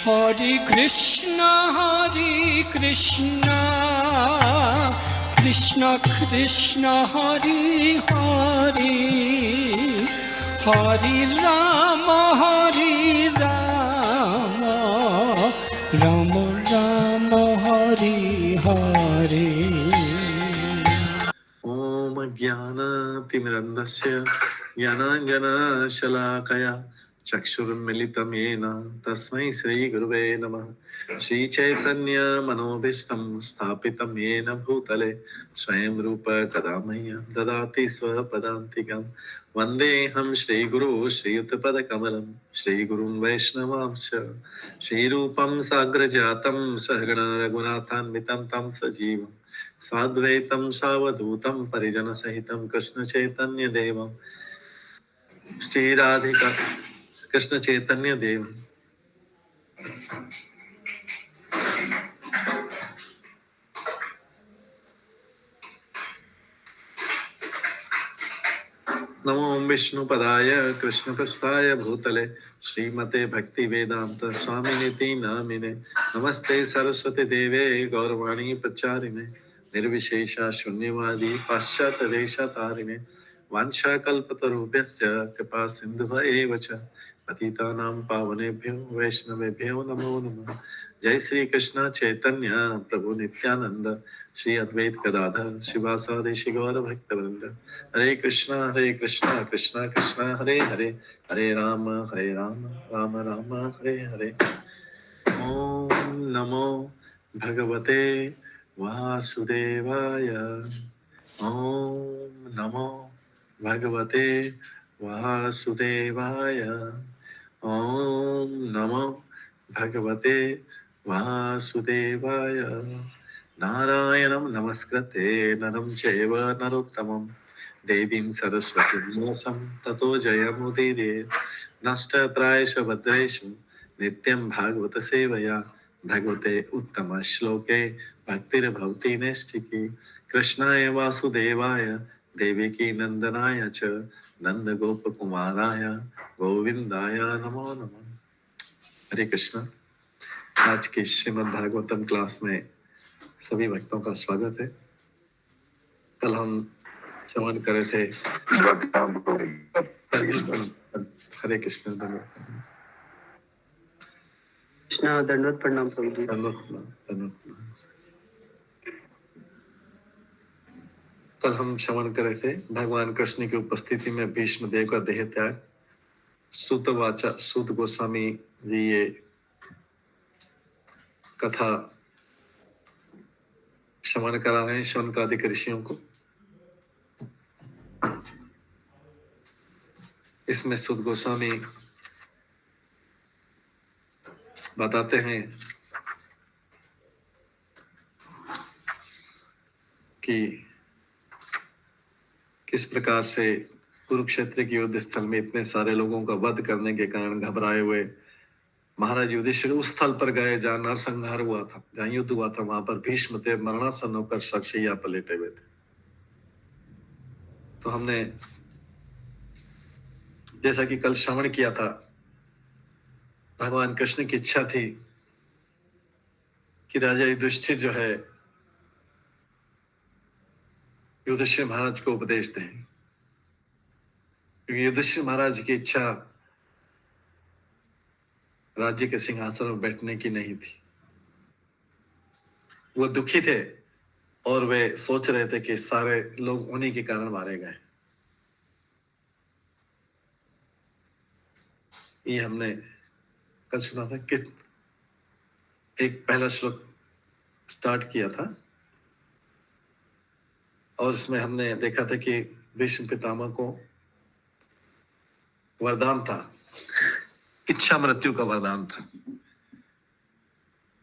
Hare Krishna, Krishna Krishna, Hare Hare, Hare Rama, Rama Rama, Hare Hare. Om Jnana Timirandasya Jnananjana Shalakaya Chakshurmilitam Yena Tasmai Sri Guruve Namah. Shri Chaitanya Manobishtam Sthapitam Yena Bhutale Swayam Rupa Kadamaya Dadati Swapadantikam Vandeham Shri Guru Shri Uttapada Kamalam Shri Gurun Vaishnavamsha Shri Rupam Sagrajatam Sahagana Raghunathan Vitam Tam Sajivam साद्वैतम सावधूतम परिजन सहितम कृष्ण चैतन्य देवम श्री राधिका कृष्ण चैतन्य देव नमो विष्णुपदाय कृष्णप्रस्थाय भूतले श्रीमते भक्ति वेदांत स्वामिनिति नामिने नमस्ते सरस्वती देवे गौरवाणी प्रचारिणे निर्विशेष शून्यवादी पाश्चात्य देशतारिणे वाञ्छाकल्पतरुभ्यश्च कृपा सिन्धुभैव च पतितानां पावनेभ्यो वैष्णवेभ्यो नमो नमः। जय श्री कृष्ण चैतन्य प्रभु नित्यानंद श्री अद्वैत गदाधर शिवासादि श्री गौर भक्तवृंद। हरे कृष्णा कृष्णा कृष्णा हरे हरे, हरे राम राम राम हरे हरे। ओम नमो भगवते वासुदेवाय। ओम नमो भगवते वासुदेवाय। ओम नमो भगवते वासुदेवाय। नारायणं नमस्कृते नरं चैव नरोत्तमं देवीं सरस्वतीं व्यासं ततो जयमुदीरयेत्। नष्टप्रायेषु भद्रेषु नित्यं भागवत सेवया भगवते उत्तम श्लोके भक्तिर्भवति नैष्ठिकी। कृष्णाय वासुदेवाय देवकी नंदनाय च नंद गोप कुमाराय गोविंदाय नमो नमः। हरे कृष्णा। आज की श्रीमद् भागवतम क्लास में सभी भक्तों का स्वागत है। कल हम श्रवण कर रहे थे हरे कृष्ण दंडवत प्रणाम प्रभु जी। कल हम श्रवण कर रहे थे भगवान कृष्ण की उपस्थिति में भीष्म देव का देह त्याग। सूत गोस्वामी जी ये कथा श्रवण करा रहे हैं शौनकादिक ऋषियों को। इसमें सूत गोस्वामी बताते हैं कि किस प्रकार से कुरुक्षेत्र की युद्ध स्थल में इतने सारे लोगों का वध करने के कारण घबराए हुए महाराज युधिष्ठिर उस स्थल पर गए जहां नरसंहार हुआ था, जहां युद्ध हुआ था। वहां पर भीष्म देव मरणासन होकर शरशैया पर लेटे हुए थे। तो हमने जैसा कि कल श्रवण किया था, भगवान कृष्ण की इच्छा थी कि राजा युधिष्ठिर जो है युधिष्ठिर महाराज को उपदेश दें, क्योंकि युधिष्ठिर महाराज की इच्छा राज्य के सिंहासन पर बैठने की नहीं थी। वो दुखी थे और वे सोच रहे थे कि सारे लोग उन्हीं के कारण मारे गए। ये हमने कल सुना था कि एक पहला श्लोक स्टार्ट किया था और इसमें हमने देखा था कि भीष्म पितामह को वरदान था, इच्छा मृत्यु का वरदान था।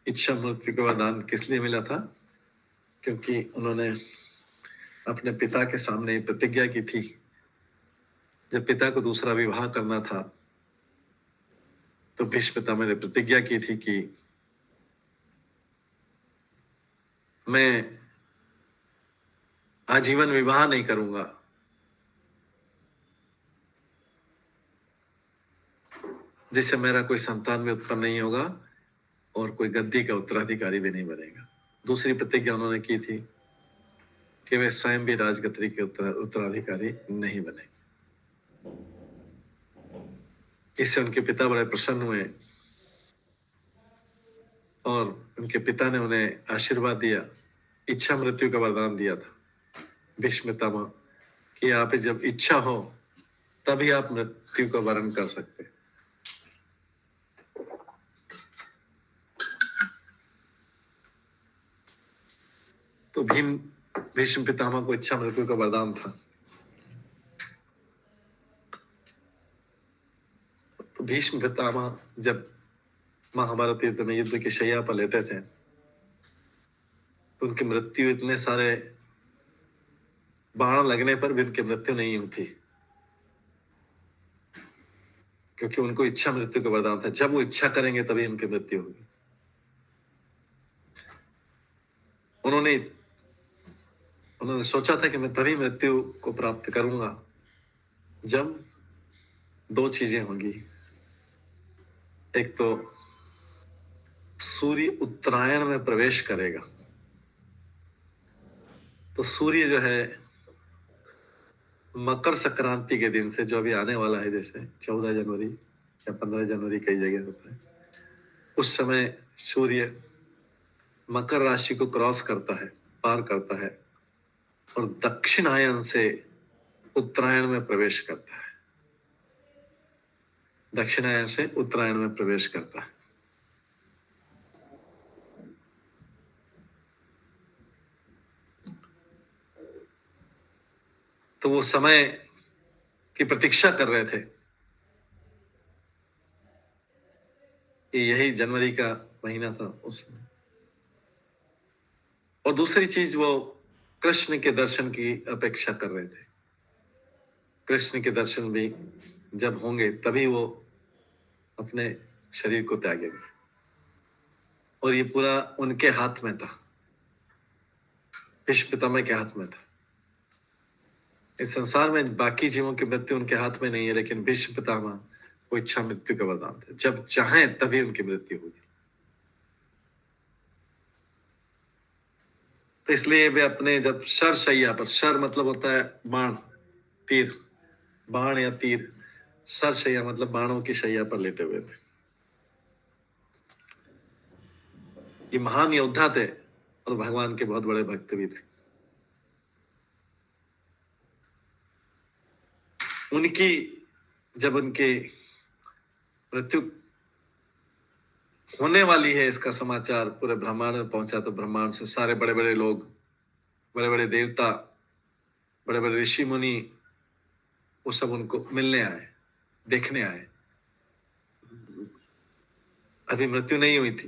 इच्छा मृत्यु का वरदान किस लिए मिला था? क्योंकि उन्होंने अपने पिता के सामने प्रतिज्ञा की थी। जब पिता को दूसरा विवाह करना था तो भीष्म पितामह ने प्रतिज्ञा की थी कि मैं आजीवन विवाह नहीं करूंगा, जिससे मेरा कोई संतान भी उत्पन्न नहीं होगा, और कोई गद्दी का उत्तराधिकारी भी नहीं बनेगा। दूसरी प्रतिज्ञा उन्होंने की थी कि वे स्वयं भी राजगद्दी के उत्तराधिकारी नहीं बने। इससे उनके पिता बड़े प्रसन्न हुए और उनके पिता ने उन्हें आशीर्वाद दिया, इच्छा मृत्यु का वरदान दिया था भीष्म पितामह कि आप जब इच्छा हो तभी आप मृत्यु का वरण कर सकते। तो भीष्म पितामह को इच्छा मृत्यु का वरदान था। तो भीष्म पितामह जब महाभारत युद्ध में युद्ध की शैया पर लेटे थे तो उनकी मृत्यु, इतने सारे बाण लगने पर भी उनकी मृत्यु नहीं हुई थी, क्योंकि उनको इच्छा मृत्यु का वरदान था। जब वो इच्छा करेंगे तभी उनकी मृत्यु होगी। उन्होंने सोचा था कि मैं तभी मृत्यु को प्राप्त करूंगा जब दो चीजें होंगी। एक तो सूर्य उत्तरायण में प्रवेश करेगा, तो सूर्य जो है मकर संक्रांति के दिन से, जो अभी आने वाला है, जैसे 14 जनवरी या 15 जनवरी कई जगह होता है, उस समय सूर्य मकर राशि को क्रॉस करता है, पार करता है और दक्षिणायन से उत्तरायण में प्रवेश करता है। दक्षिणायन से उत्तरायण में प्रवेश करता है। तो वो समय की प्रतीक्षा कर रहे थे कि यही जनवरी का महीना था उस समय। और दूसरी चीज, वो कृष्ण के दर्शन की अपेक्षा कर रहे थे। कृष्ण के दर्शन भी जब होंगे तभी वो अपने शरीर को त्यागेंगे, और ये पूरा उनके हाथ में था, भीष्म पितामह के हाथ में था। इस संसार में बाकी जीवों की मृत्यु उनके हाथ में नहीं है, लेकिन भीष्म पितामह को इच्छा मृत्यु का वरदान था। जब चाहें तभी उनकी मृत्यु होगी। तो इसलिए वे अपने जब शरशैया पर, शर मतलब होता है बाण, तीर, बाण या तीर, शरशैया मतलब बाणों की शैया पर लेटे हुए थे। ये महान योद्धा थे और भगवान के बहुत बड़े भक्त भी थे। उनकी जब उनकी मृत्यु होने वाली है इसका समाचार पूरे ब्रह्मांड में पहुंचा, तो ब्रह्मांड से सारे बड़े बड़े लोग, बड़े बड़े देवता, बड़े बड़े ऋषि मुनि, वो सब उनको मिलने आए, देखने आए। अभी मृत्यु नहीं हुई थी।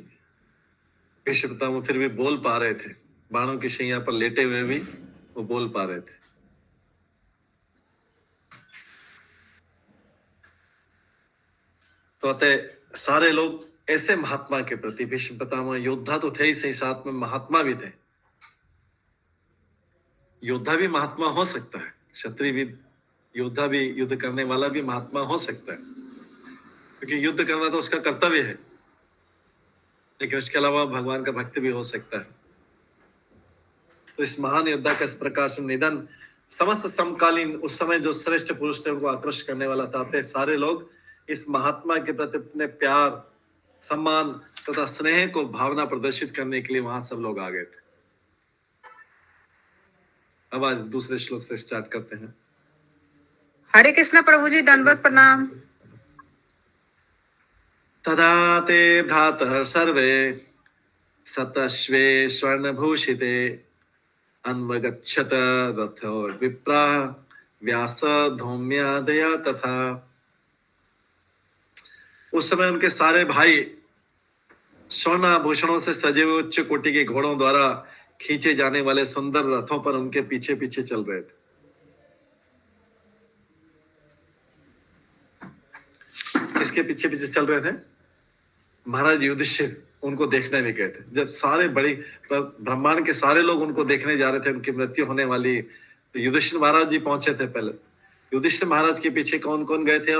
भीष्म पितामह फिर भी बोल पा रहे थे, बाणों की शैया पर लेटे हुए भी वो बोल पा रहे थे। तो अतः सारे लोग ऐसे महात्मा के प्रति, भीष्म पितामह योद्धा तो थे ही सही, साथ में महात्मा भी थे। योद्धा भी महात्मा हो सकता है, क्षत्रिय भी योद्धा भी, युद्ध करने वाला भी महात्मा हो सकता है, क्योंकि युद्ध करना तो उसका कर्तव्य है, लेकिन इसके अलावा भगवान का भक्त भी हो सकता है। तो इस महान योद्धा का इस प्रकार से निधन समस्त समकालीन, उस समय जो श्रेष्ठ पुरुष थे उनको आकृष्ट करने वाला था। अपने सारे लोग इस महात्मा के प्रति अपने प्यार, सम्मान तथा स्नेह को भावना प्रदर्शित करने के लिए वहां सब लोग आ गए थे। अब आज दूसरे श्लोक से स्टार्ट करते हैं। हरे कृष्ण प्रभु जी, दंडवत प्रणाम। तदा ते भ्रातः सर्वे सतश्वे स्वर्णभूषिते अन्वगच्छत रथो विप्रा व्यास धौम्यादया तथा। उस समय उनके सारे भाई स्वर्ण आभूषणों से सजे हुए उच्च कोटि के घोड़ों द्वारा खींचे जाने वाले सुंदर रथों पर उनके पीछे पीछे चल रहे थे। किसके पीछे पीछे चल रहे थे? महाराज युधिष्ठिर उनको देखने भी गए थे। जब सारे बड़ी ब्रह्मांड के सारे लोग उनको देखने जा रहे थे, उनकी मृत्यु होने वाली, तो युधिष्ठिर महाराज जी पहुंचे थे पहले। युधिष्ठिर महाराज के पीछे कौन कौन गए थे?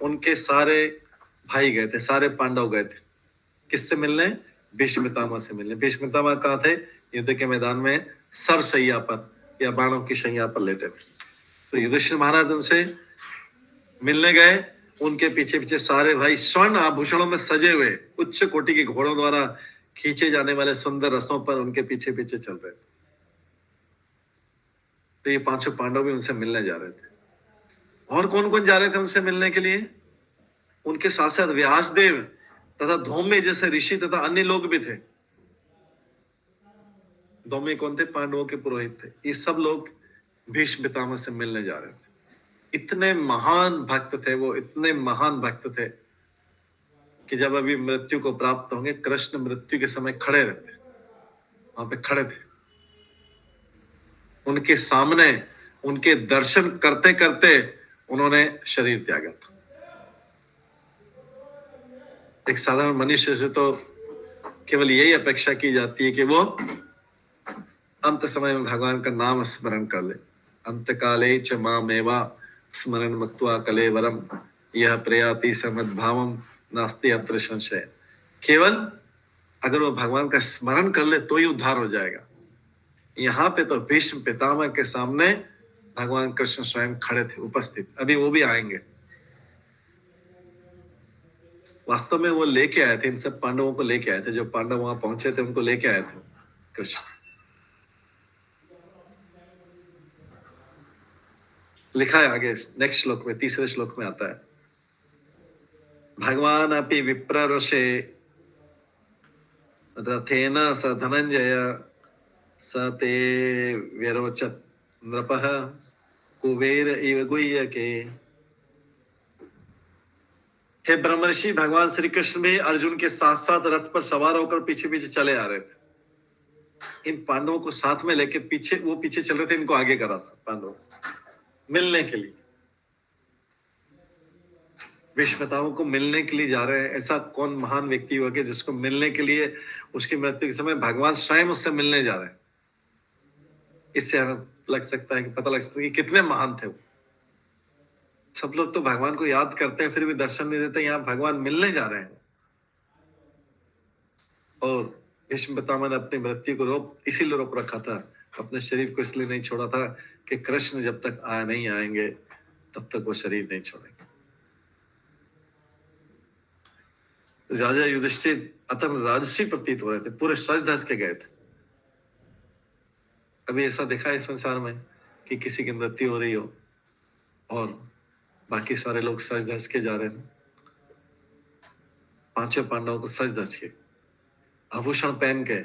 उनके सारे भाई गए थे, सारे पांडव गए थे। किससे मिलने? भीष्म पितामह से मिलने। भीष्म पितामह कहाँ थे? युद्ध के मैदान में सरशैया पर या बाणों की शैया पर लेटे थे। तो युधिष्ठिर महाराज उनसे मिलने गए। उनके पीछे पीछे सारे भाई स्वर्ण आभूषणों में सजे हुए उच्च कोटि के घोड़ों द्वारा खींचे जाने वाले सुंदर रथों पर उनके पीछे पीछे चल रहे थे। तो ये पांचों पांडव भी उनसे मिलने जा रहे थे। और कौन कौन जा रहे थे उनसे मिलने के लिए? उनके साथ साथ व्यासदेव तथा धौम्य जैसे ऋषि तथा अन्य लोग भी थे। धौम्य कौन थे? पांडवों के पुरोहित थे। ये सब लोग भीष्म पितामह से मिलने जा रहे थे। इतने महान भक्त थे वो, इतने महान भक्त थे कि जब अभी मृत्यु को प्राप्त होंगे, कृष्ण मृत्यु के समय खड़े रहते, वहां पे खड़े थे, उनके सामने उनके दर्शन करते करते उन्होंने शरीर त्यागा था। एक साधारण मनुष्य से तो केवल यही अपेक्षा की जाती है कि वो अंत समय में भगवान का नाम स्मरण कर ले। अंत काले च मामेवा स्मरण मत्वा कलेवरम यह प्रयाति समद्भावम नास्ति अत्र संशय। केवल अगर वो भगवान का स्मरण कर ले तो ही उद्धार हो जाएगा। यहाँ पे तो भीष्म पितामह के सामने भगवान कृष्ण स्वयं खड़े थे, उपस्थित। अभी वो भी आएंगे। वास्तव में वो लेके आए थे, इन सब पांडवों को लेके आए थे। जो पांडव वहां पहुंचे थे उनको लेके आए थे कृष्ण। लिखा है आगे नेक्स्ट श्लोक में, तीसरे श्लोक में आता है, भगवान अपि विप्ररुषे रथेन स धनंजय स ते व्यरोचत नृपः कुबेर इव गुह्यके। हे ब्रह्मर्षि, भगवान श्री कृष्ण भी अर्जुन के साथ साथ रथ पर सवार होकर पीछे पीछे चले आ रहे थे। इन पांडवों को साथ में लेके पीछे वो पीछे चल रहे थे, इनको आगे करा था पांडवों मिलने के लिए। भीष्म पितामह को मिलने के लिए जा रहे हैं। ऐसा कौन महान व्यक्ति हुआ कि जिसको मिलने के लिए उसकी मृत्यु के समय भगवान स्वयं उससे मिलने जा रहे हैं? इससे लग सकता है कि पता लग सकता है कि कितने महान थे वो। सब लोग तो भगवान को याद करते हैं फिर भी दर्शन नहीं देते, यहाँ भगवान मिलने जा रहे हैं। और भीष्म पितामह ने अपनी मृत्यु को इसीलिए रोक रखा था, अपने शरीर को इसलिए नहीं छोड़ा था कि कृष्ण जब तक नहीं आएंगे तब तक वो शरीर नहीं छोड़ेंगे। राजा युधिष्ठिर अतन राजसी प्रतीत हो रहे थे, पूरे सज धज के गए थे। कभी ऐसा देखा है संसार में कि किसी की मृत्यु हो रही हो और बाकी सारे लोग सज धज के जा रहे हैं? पांचों पांडवों को सज धज के, आभूषण पहन के,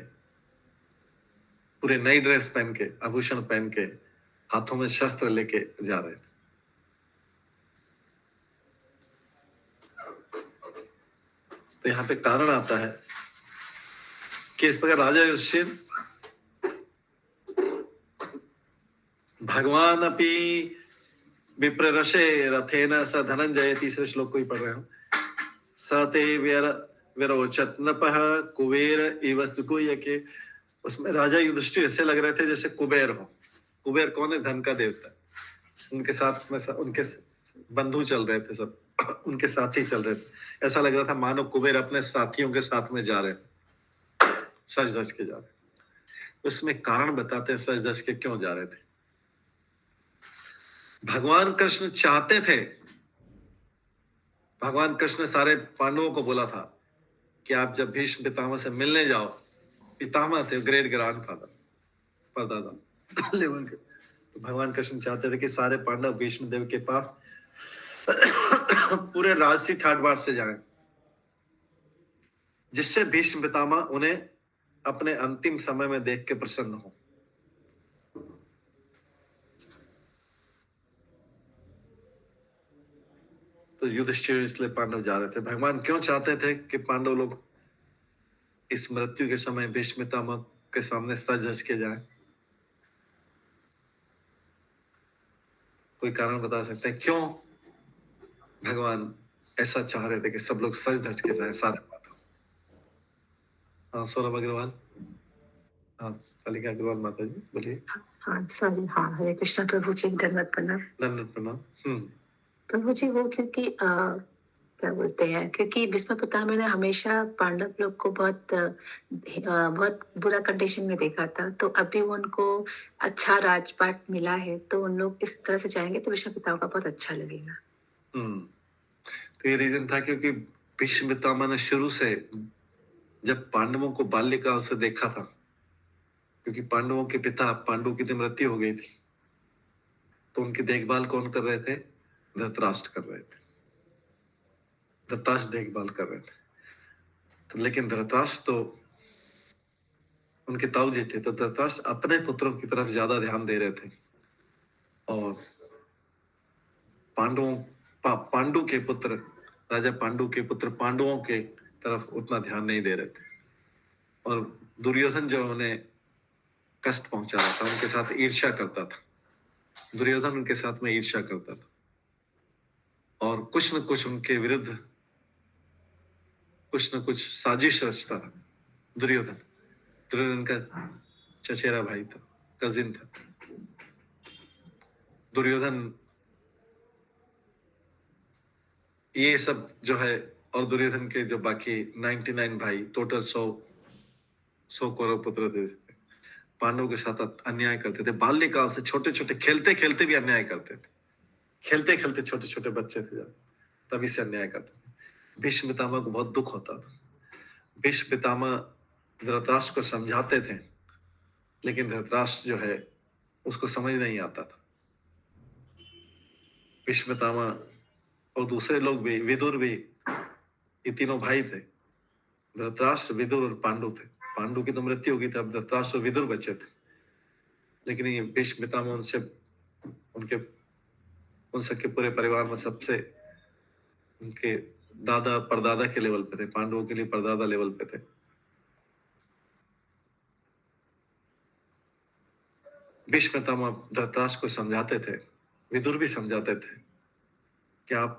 पूरे नई ड्रेस पहन के, आभूषण पहन के, हाथों में शस्त्र लेके जा रहे थे। तो यहाँ पे कारण आता है कि इस प्रकार राजा युधिष्ठिर भगवान अपि विप्ररशे रथेन स धनंजय, तीसरे श्लोक को ही पढ़ रहे हो, स ते विरोचत नृपः कुबेर इव गुह्यके। उसमें राजा युधिष्ठिर ऐसे लग रहे थे जैसे कुबेर हो। कुबेर कौन है? धन का देवता। उनके साथ में उनके बंधु चल रहे थे, सब उनके साथी चल रहे थे। ऐसा लग रहा था मानो कुबेर अपने साथियों के साथ में जा रहे हैं, सज धज के जा रहे हैं। उसमें कारण बताते हैं सज धज के क्यों जा रहे थे। भगवान कृष्ण चाहते थे, भगवान कृष्ण ने सारे पांडवों को बोला था कि आप जब भीष्म पितामह से मिलने जाओ, पितामह थे, ग्रेट ग्रैंडफादर, परदादा लेवल के, तो भगवान कृष्ण चाहते थे कि सारे पांडव भीष्म देव के पास पूरे राजसी ठाट बाट से जाएं, जिससे भीष्म पितामह उन्हें अपने अंतिम समय में देख के प्रसन्न हो। तो युधिष्ठिर इसलिए पांडव जा रहे थे। भगवान क्यों चाहते थे कि पांडव लोग इस मृत्यु के समय भीष्म पितामह के सामने सज धज के जाएं? कोई कारण बता सकते हैं क्यों भगवान ऐसा चाह रहे थे कि सब लोग सज धज के जाएं, सारे पांडव? हाँ, सौरभ अग्रवाल। हाँ, कालिका अग्रवाल माता जी बोलिए। हाँ सॉरी, हाँ हरे कृष्णा प्रभु जी, दंडवत प्रणाम। दंडवत प्रणाम। प्रभु जी वो क्योंकि क्या बोलते हैं, क्योंकि भीष्म पितामह ने हमेशा पांडव लोग को बहुत बुरा कंडीशन में देखा था, तो अभी उनको अच्छा राजपाट मिला है, तो उन लोग इस तरह से जाएंगे तो भीष्म पितामह का बहुत अच्छा लगेगा। तो ये रीजन था क्योंकि भीष्म पितामह ने शुरू से जब पांडवों को बाल्यकाल से देखा था, क्योंकि पांडवों के पिता पांडु की तो मृत्यु हो गई थी, तो उनकी देखभाल कौन कर रहे थे? धृतराष्ट्र कर रहे थे। धृतराष्ट्र देखभाल कर रहे थे। तो लेकिन धृतराष्ट्र तो उनके ताऊ जी थे, तो धृतराष्ट्र अपने पुत्रों की तरफ ज्यादा ध्यान दे रहे थे और पांडु के पुत्र, राजा पांडु के पुत्र पांडवों के तरफ उतना ध्यान नहीं दे रहे थे। और दुर्योधन जो उन्हें कष्ट पहुंचा रहा था, उनके साथ ईर्ष्या करता था। दुर्योधन उनके साथ में ईर्ष्या करता था और कुछ न कुछ उनके विरुद्ध कुछ न कुछ साजिश रचता था। दुर्योधन का चचेरा भाई था, कजिन था। दुर्योधन ये सब जो है, और दुर्योधन के जो बाकी 99 भाई, टोटल 100 कौरव पुत्र थे, पांडवों के साथ अन्याय करते थे। बाल्यकाल से छोटे छोटे खेलते खेलते भी अन्याय करते थे। खेलते खेलते छोटे छोटे बच्चे थे जब, तभी से अन्याय करते थे। भीष्म पितामह को बहुत दुख होता था। भीष्म पितामह धृतराष्ट्र को समझाते थे, लेकिन धृतराष्ट्र जो है उसको समझ नहीं आता था। भीष्म पितामह और दूसरे लोग भी, विदुर भी, ये तीनों भाई थे। धृतराष्ट्र, विदुर और पांडु थे। पांडु की तो मृत्यु हो गई थी, अब धृतराष्ट्र और विदुर बचे थे। लेकिन ये भीष्म पितामह उन सबके पूरे परिवार में सबसे उनके दादा परदादा के लेवल पे थे। पांडवों के लिए परदादा लेवल पे थे। भीष्म पितामह धृतराष्ट्र को समझाते थे, विदुर भी समझाते थे कि आप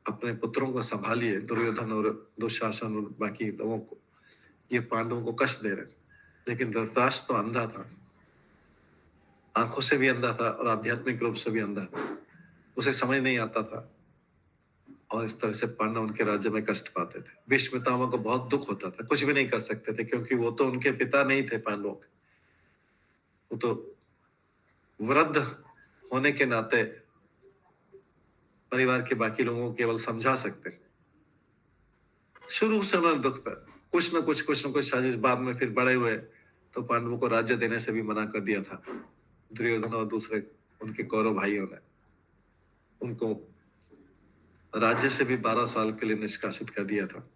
अपने पुत्रों को संभालिए, दुर्योधन और दुशासन और बाकी लोगों को, ये पांडवों को कष्ट दे रहे। लेकिन धृतराष्ट्र तो अंधा था, आंखों से भी अंधा था और आध्यात्मिक रूप से भी अंधा था। उसे समझ नहीं आता था और इस तरह से पांडव उनके राज्य में कष्ट पाते थे। भीष्म पितामह को बहुत दुख होता था, कुछ भी नहीं कर सकते थे, क्योंकि वो तो उनके पिता नहीं थे पांडवों के। वो तो वृद्ध होने के नाते परिवार के बाकी लोगों को केवल समझा सकते। शुरू से उन्होंने दुख पर कुछ न कुछ साजिश, बाद में फिर बड़े हुए तो पांडवों को राज्य देने से भी मना कर दिया था। दुर्योधन और दूसरे उनके कौरव भाइयों ने उनको राज्य से भी 12 साल के लिए निष्कासित कर दिया था।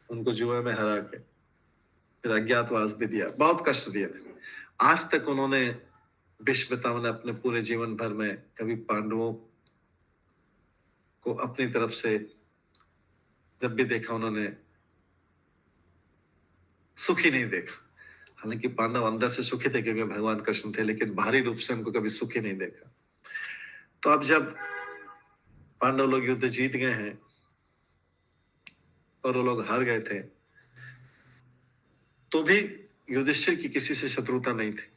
उनको जुए में हरा के फिर अज्ञातवास भी दिया, बहुत कष्ट दिए थे। आज तक उन्होंने, भीष्म पितामह ने अपने पूरे जीवन भर में कभी पांडवों को अपनी तरफ से जब भी देखा, उन्होंने सुखी नहीं देखा। हालांकि पांडव अंदर से सुखी थे क्योंकि भगवान कृष्ण थे, लेकिन बाहरी रूप से उनको कभी सुखी नहीं देखा। तो अब जब पांडव लोग युद्ध जीत गए हैं और वो लोग हार गए थे, तो भी युधिष्ठिर की किसी से शत्रुता नहीं थी।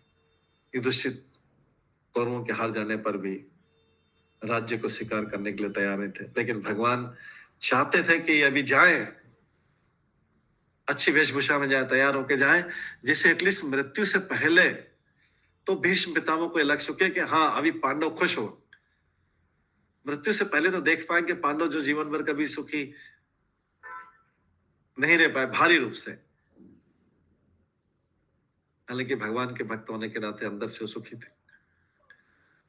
युधिष्ठिर कौरवों के हार जाने पर भी राज्य को स्वीकार करने के लिए तैयार नहीं थे। लेकिन भगवान चाहते थे कि अभी जाएं, अच्छी वेशभूषा में जाए, तैयार होके जाएं, जिससे एटलीस्ट मृत्यु से पहले तो भीष्म पितामह को लग सके कि हाँ, अभी पांडव खुश हो। मृत्यु से पहले तो देख पाएंगे पांडव जो जीवन भर कभी सुखी नहीं रह पाए भारी रूप से। हालांकि भगवान के भक्त होने के नाते अंदर से सुखी थे,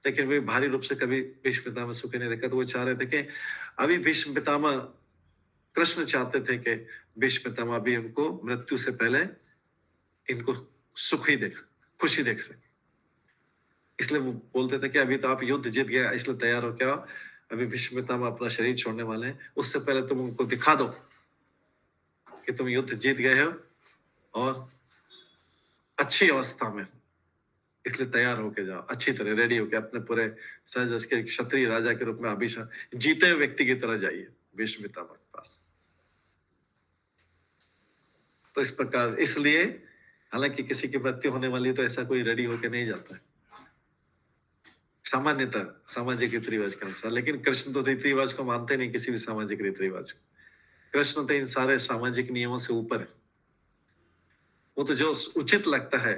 लेकिन वे भारी रूप से कभी भीष्म पितामह सुखी नहीं देखा। तो वो चाह रहे थे कि अभी भीष्म पितामह, कृष्ण चाहते थे कि भीष्म पितामह अभी उनको मृत्यु से पहले इनको सुखी देख, खुशी देख सके। इसलिए वो बोलते थे कि अभी तो आप युद्ध जीत गए, इसलिए तैयार हो क्या, अभी भीष्म पितामह अपना शरीर छोड़ने वाले हैं, उससे पहले तुम उनको दिखा दो कि तुम युद्ध जीत गए हो और अच्छी अवस्था में, इसलिए तैयार होके जाओ, अच्छी तरह रेडी होके अपने पूरे सज के क्षत्रिय राजा के रूप में अभिषेक, जीते हुए व्यक्ति की तरह जाइए भीष्म पितामह के पास। तो इस प्रकार, इसलिए हालांकि किसी की मृत्यु होने वाली तो ऐसा कोई रेडी होके नहीं जाता है सामान्यतः सामाजिक रीति रिवाज के अनुसार। लेकिन कृष्ण तो रीति रिवाज को मानते नहीं, किसी भी सामाजिक रीति रिवाज को। कृष्ण तो इन सारे सामाजिक नियमों से ऊपर है। वो तो जो उचित लगता है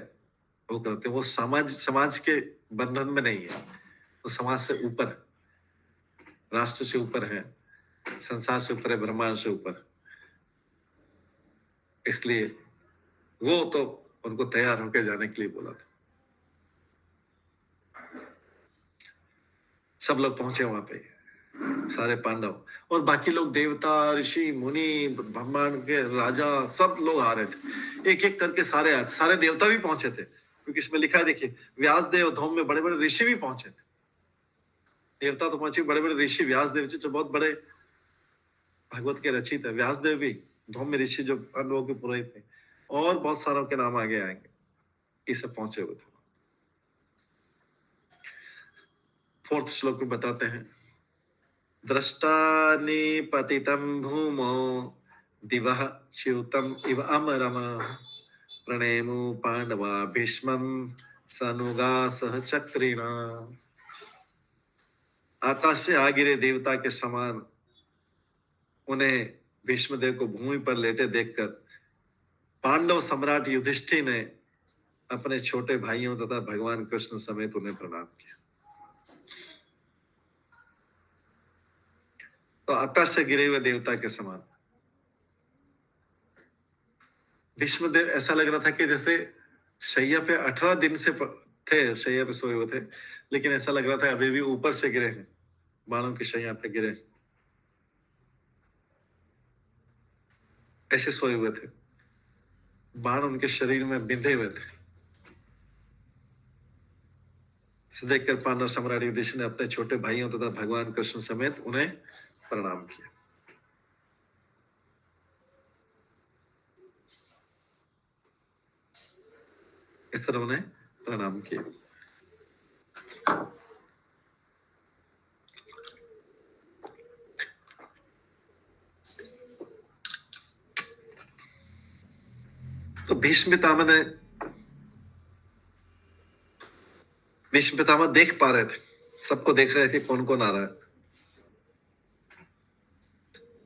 वो करते हैं। वो समाज के बंधन में नहीं है, वो समाज से ऊपर है, राष्ट्र से ऊपर है, संसार से ऊपर है, ब्रह्मांड से ऊपर। इसलिए वो तो उनको तैयार होकर जाने के लिए बोला था। सब लोग पहुंचे वहां पे, सारे पांडव और बाकी लोग, देवता, ऋषि, मुनि, ब्रह्मांड के राजा, सब लोग आ रहे थे। एक एक करके सारे आए, सारे देवता भी पहुंचे थे, क्योंकि इसमें लिखा है, देखिए, व्यास देव, धौम में बड़े बड़े ऋषि भी पहुंचे थे। देवता तो पहुंचे, बड़े बड़े ऋषि, व्यास देव जी जो बहुत बड़े भागवत के रचित है, व्यास देव भी, धौम में ऋषि जो पांडवों के पुरोहित थे, और बहुत सारों के नाम आगे आएंगे, ये सब पहुंचे हुए थे। 4th श्लोक में बताते हैं, दृष्टा निपतितं भूमौ दिवः च्युतम् इव अमरम प्रणेमु पांडवा भीष्मं सनुगासः चक्रिणा। आकाश से आ गिरे देवता के समान उन्हें भीष्मदेव को भूमि पर लेटे देखकर पांडव सम्राट युधिष्ठिर ने अपने छोटे भाइयों तथा भगवान कृष्ण समेत उन्हें प्रणाम किया। तो आकाश से गिरे हुए देवता के समान भीष्मदेव, ऐसा लग रहा था कि जैसे शैया पे 18 दिन से थे, शैया पे सोए हुए थे, लेकिन ऐसा लग रहा था अभी भी ऊपर से गिरे हैं, बाणों की शैया पे गिरे, ऐसे सोए हुए थे, बाण उनके शरीर में बिंधे हुए थे। इसे देखकर पांडव सम्राट युधिष्ठिर ने अपने छोटे भाइयों तथा भगवान कृष्ण समेत उन्हें प्रणाम किया। इस तरह उन्हें प्रणाम किया। तो भीष्म पितामह देख पा रहे थे, सबको देख रहे थे कौन कौन आ रहा है।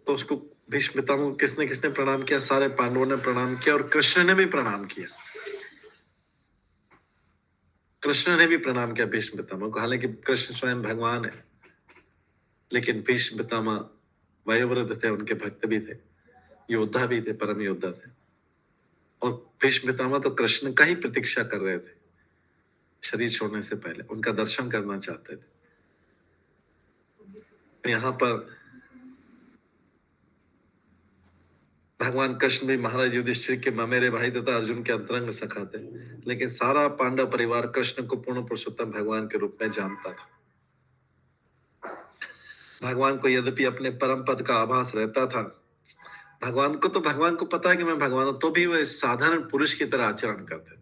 तो उसको भीष्म पितामह को किसने किसने प्रणाम किया? सारे पांडवों ने प्रणाम किया और कृष्ण ने भी प्रणाम किया। कृष्ण ने भी प्रणाम किया भीष्म पितामह को। हालांकि कृष्ण स्वयं भगवान है, लेकिन भीष्म पितामह वयोवृद्ध थे, उनके भक्त भी थे, योद्धा भी थे, परम योद्धा थे। और भीष्म पितामह तो कृष्ण का ही प्रतीक्षा कर रहे थे, शरीर छोड़ने से पहले उनका दर्शन करना चाहते थे। यहाँ पर भगवान कृष्ण भी महाराज युधिष्ठिर के ममेरे भाई तथा अर्जुन के अंतरंग सखा थे, लेकिन सारा पांडव परिवार कृष्ण को पूर्ण पुरुषोत्तम भगवान के रूप में जानता था। भगवान को यद्यपि अपने परम पद का आभास रहता था, भगवान को पता है कि मैं भगवान हूं, तो भी वह साधारण पुरुष की तरह आचरण करते थे।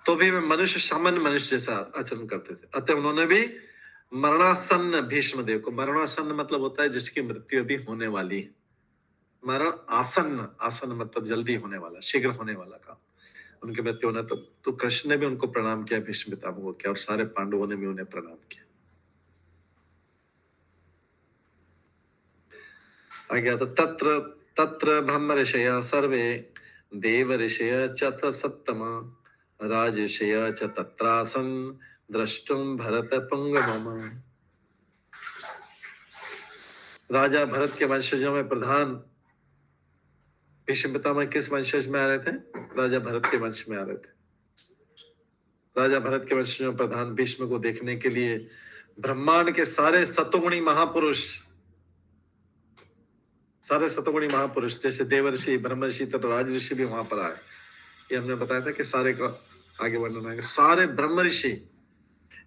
तो भी वे मनुष्य, सामान्य मनुष्य जैसा आचरण करते थे। अतः उन्होंने भी मरणासन्न भीष्म देव को, मरणासन्न मतलब होता है जिसकी मृत्यु अभी होने वाली है। मरण आसन्न, आसन्न मतलब जल्दी होने वाला, शीघ्र होने वाला काम, उनकी मृत्यु होना। तो कृष्ण ने भी उनको प्रणाम किया, भीष्म पितामह को किया, और सारे पांडवों ने भी उन्हें प्रणाम किया। आगे आता तत्र तत्र ब्रह्म ऋषय सर्वे देव ऋषय च सत्तमा राजर्षय च तत्रासन द्रष्टुम भरत पुंगवम। राजा भरत के वंशजों में प्रधान भीष्म पितामह किस वंशज में आ रहे थे? राजा भरत के वंश में आ रहे थे। राजा भरत के वंशजों में प्रधान भीष्म को देखने के लिए ब्रह्मांड के सारे सतोगुणी महापुरुष, सारे सतोगुणी महापुरुष जैसे देवर्षि, ब्रह्मर्षि तथा राजऋषि भी वहां पर आए। ये हमने बताया था कि सारे का आगे वर्णन आएगा। सारे ब्रह्मर्षि,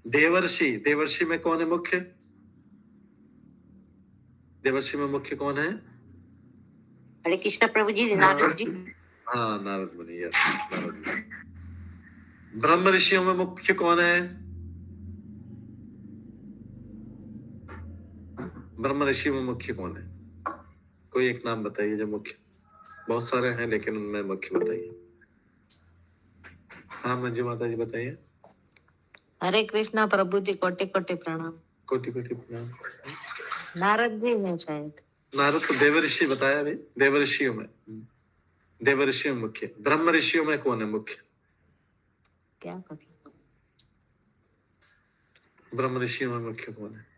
देवर्षि, देवर्षि में कौन है मुख्य? देवर्षि में मुख्य कौन है? हरे कृष्ण प्रभु जी, नारद जी। हाँ, नारद मुनि, यस, नारद मुनि। ब्रह्म ऋषियों में मुख्य कौन है? ब्रह्म ऋषियों में मुख्य कौन है? कोई एक नाम बताइए जो मुख्य। बहुत सारे हैं, लेकिन उनमें मुख्य बताइए। हाँ मंजू माता जी बताइए। हरे कृष्णा प्रभु जी, कोटि कोटि प्रणाम। कोटि कोटि प्रणाम। नारद जी हैं शायद। नारद तो देवर्षि बताया अभी, देवर्षियों में, देवर्षियों में मुख्य। ब्रह्म ऋषियों में कौन है मुख्य? क्या पता। ब्रह्म ऋषियों में मुख्य कौन है?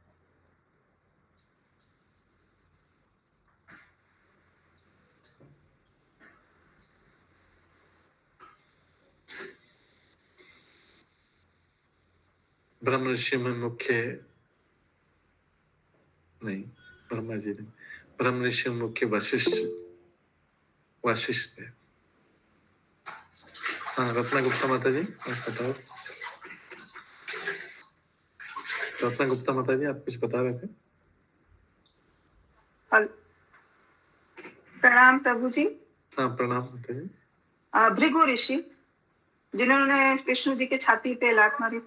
ब्रह्म ऋषि में मुख्य नहीं, ब्रह्मा जी नहीं। ब्रह्म ऋषि में मुख्य वशिष्ठ, वशिष्ठ है। हाँ रत्ना गुप्ता माता जी आप बताओ। रत्ना गुप्ता माता जी आप कुछ बता रहे थे। प्रणाम प्रभु जी। हाँ प्रणाम माता जी। भृगु ऋषि जिन्होंने विष्णु जी के छाती पे लात मारी।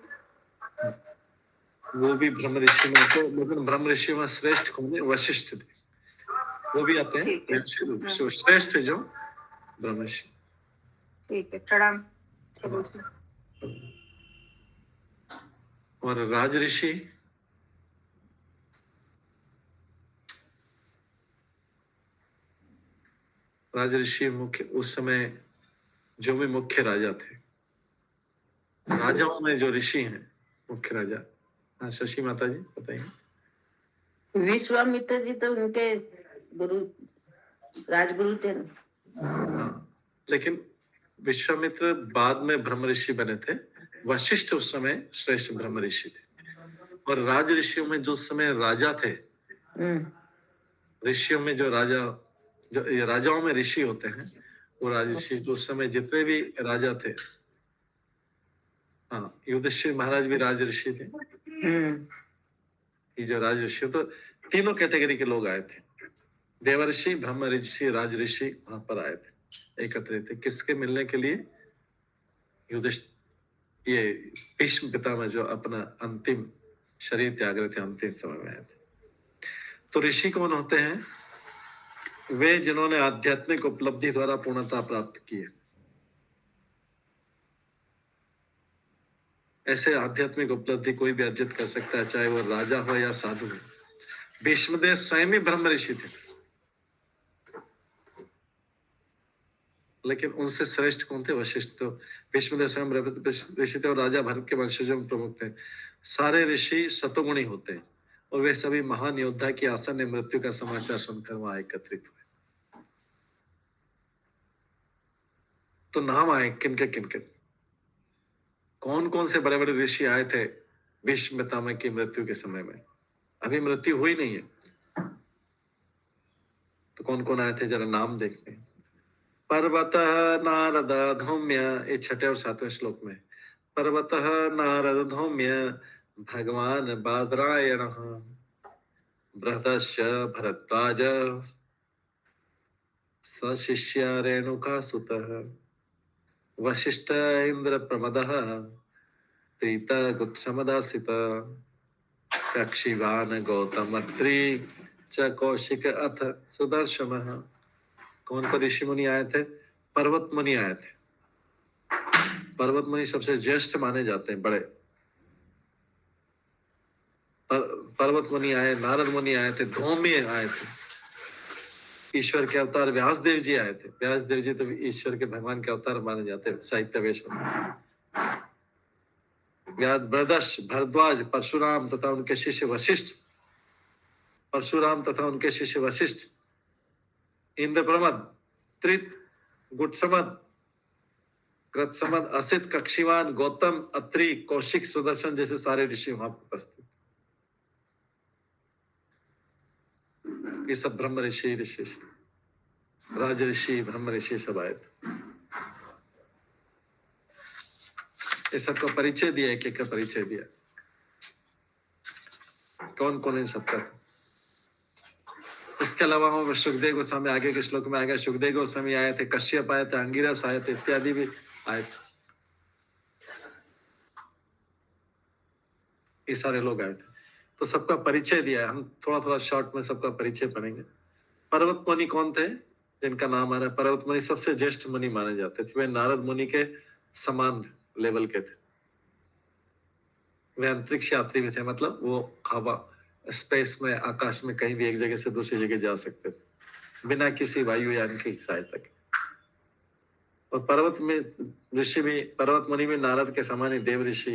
वो भी ब्रह्म ऋषि में थे, लेकिन ब्रह्म ऋषि में श्रेष्ठ कौन है? वशिष्ठ थे, वो भी आते हैं। ठीक है। श्रेष्ठ जो ब्रह्म ऋषि। ठीक है, प्रणाम प्रभु जी। और राज ऋषि, राज ऋषि मुख्य उस समय जो भी मुख्य राजा थे, राजाओं में जो ऋषि हैं मुख्य राजा। हाँ शशि माता जी बताइए। विश्वामित्र जी तो उनके गुरु, राजगुरु थे ना। हाँ लेकिन विश्वामित्र बाद में ब्रह्म ऋषि बने थे। वशिष्ठ उस समय श्रेष्ठ ब्रह्म ऋषि थे। और राज ऋषियों में जो उस समय राजा थे, ऋषियों में जो राजा, जो ये राजाओं में ऋषि होते हैं, वो राज ऋषि जो उस समय जितने भी राजा थे। हाँ युधिष्ठिर महाराज भी राज ऋषि थे। ये जो राज ऋषि, तो तीनों कैटेगरी के लोग आए थे। देवर्षि, ब्रह्म ऋषि, राज ऋषि वहां पर आए थे, एकत्रित थे। किसके मिलने के लिए? युधिष्ठिर, ये भीष्म पितामह जो अपना अंतिम शरीर त्याग रहे थे, अंतिम समय में आए थे। तो ऋषि कौन होते हैं? वे जिन्होंने आध्यात्मिक उपलब्धि द्वारा पूर्णता प्राप्त की है। ऐसे आध्यात्मिक उपलब्धि कोई भी अर्जित कर सकता है, चाहे वो राजा हो या साधु हो। भीष्मदेव स्वयं ही ब्रह्म ऋषि थे, लेकिन उनसे श्रेष्ठ कौन थे? वशिष्ठ। तो भीष्मदेव स्वयं ब्रह्म ऋषि थे और राजा भरत के वंशजों में प्रमुख थे। सारे ऋषि सतोगुणी होते हैं और वे सभी महान योद्धा की आसन्न मृत्यु का समाचार सुनकर वहां एकत्रित हुए। तो नाम आए किनके किनके, कौन कौन से बड़े बड़े ऋषि आए थे भीष्म पितामह की मृत्यु के समय में? अभी मृत्यु हुई नहीं है, तो कौन कौन आए थे जरा नाम देखते हैं। पर्वतः नारद धौम्य, ये 6 और 7वें श्लोक में। पर्वतः नारद धौम्य भगवान बादरायण बृहदश्च भरद्वाज सशिष्य रेणुका सुतः वशिष्ठ इंद्र प्रमदः त्रित गुत्समदासित कक्षिवान गौतमत्रि च कौशिक अथ सुदर्शनः। कौन को ऋषि मुनि आए थे? पर्वत मुनि आए थे। पर्वत मुनि सबसे ज्येष्ठ माने जाते हैं, बड़े। पर्वत मुनि आए, नारद मुनि आए थे, धौम्य आए थे। ईश्वर के अवतार व्यासदेव जी आए थे। व्यासदेव जी तो ईश्वर के भगवान के अवतार माने जाते हैं साहित्य वेश में। व्यास, बृहदश, भरद्वाज, परशुराम तथा उनके शिष्य वशिष्ठ, परशुराम तथा उनके शिष्य वशिष्ठ, इंद्रप्रमद, त्रित, गुटसमद, कृतसमद, असित, कक्षिवान, गौतम, अत्रि, कौशिक, सुदर्शन जैसे सारे ऋषि वहां उपस्थित। ये सब ब्रह्म ऋषि, राज ऋषि, ब्रह्म ऋषि सब आए थे। ये सबका परिचय दिया, एक एक का परिचय दिया, कौन कौन इन सबका था। इसके अलावा हम सुखदेव गोस्वामी आगे के श्लोक में आएगा। सुखदेव गोस्वामी आए थे, कश्यप आए थे, अंगिरस आए थे, इत्यादि भी आए थे। ये सारे लोग आए थे, तो सबका परिचय दिया है। हम थोड़ा थोड़ा शॉर्ट में सबका परिचय पढ़ेंगे। पर्वत मुनि कौन थे जिनका नाम आ रहा है? पर्वत मुनि सबसे ज्येष्ठ मुनि माने जाते थे। वे नारद मुनि के समान लेवल के थे। वे अंतरिक्ष यात्री भी थे, मतलब वो हवा स्पेस में, आकाश में कहीं भी एक जगह से दूसरी जगह जा सकते थे बिना किसी वायुयान की सहायता के। और पर्वत में ऋषि भी, पर्वत मुनि में नारद के समान ही देव ऋषि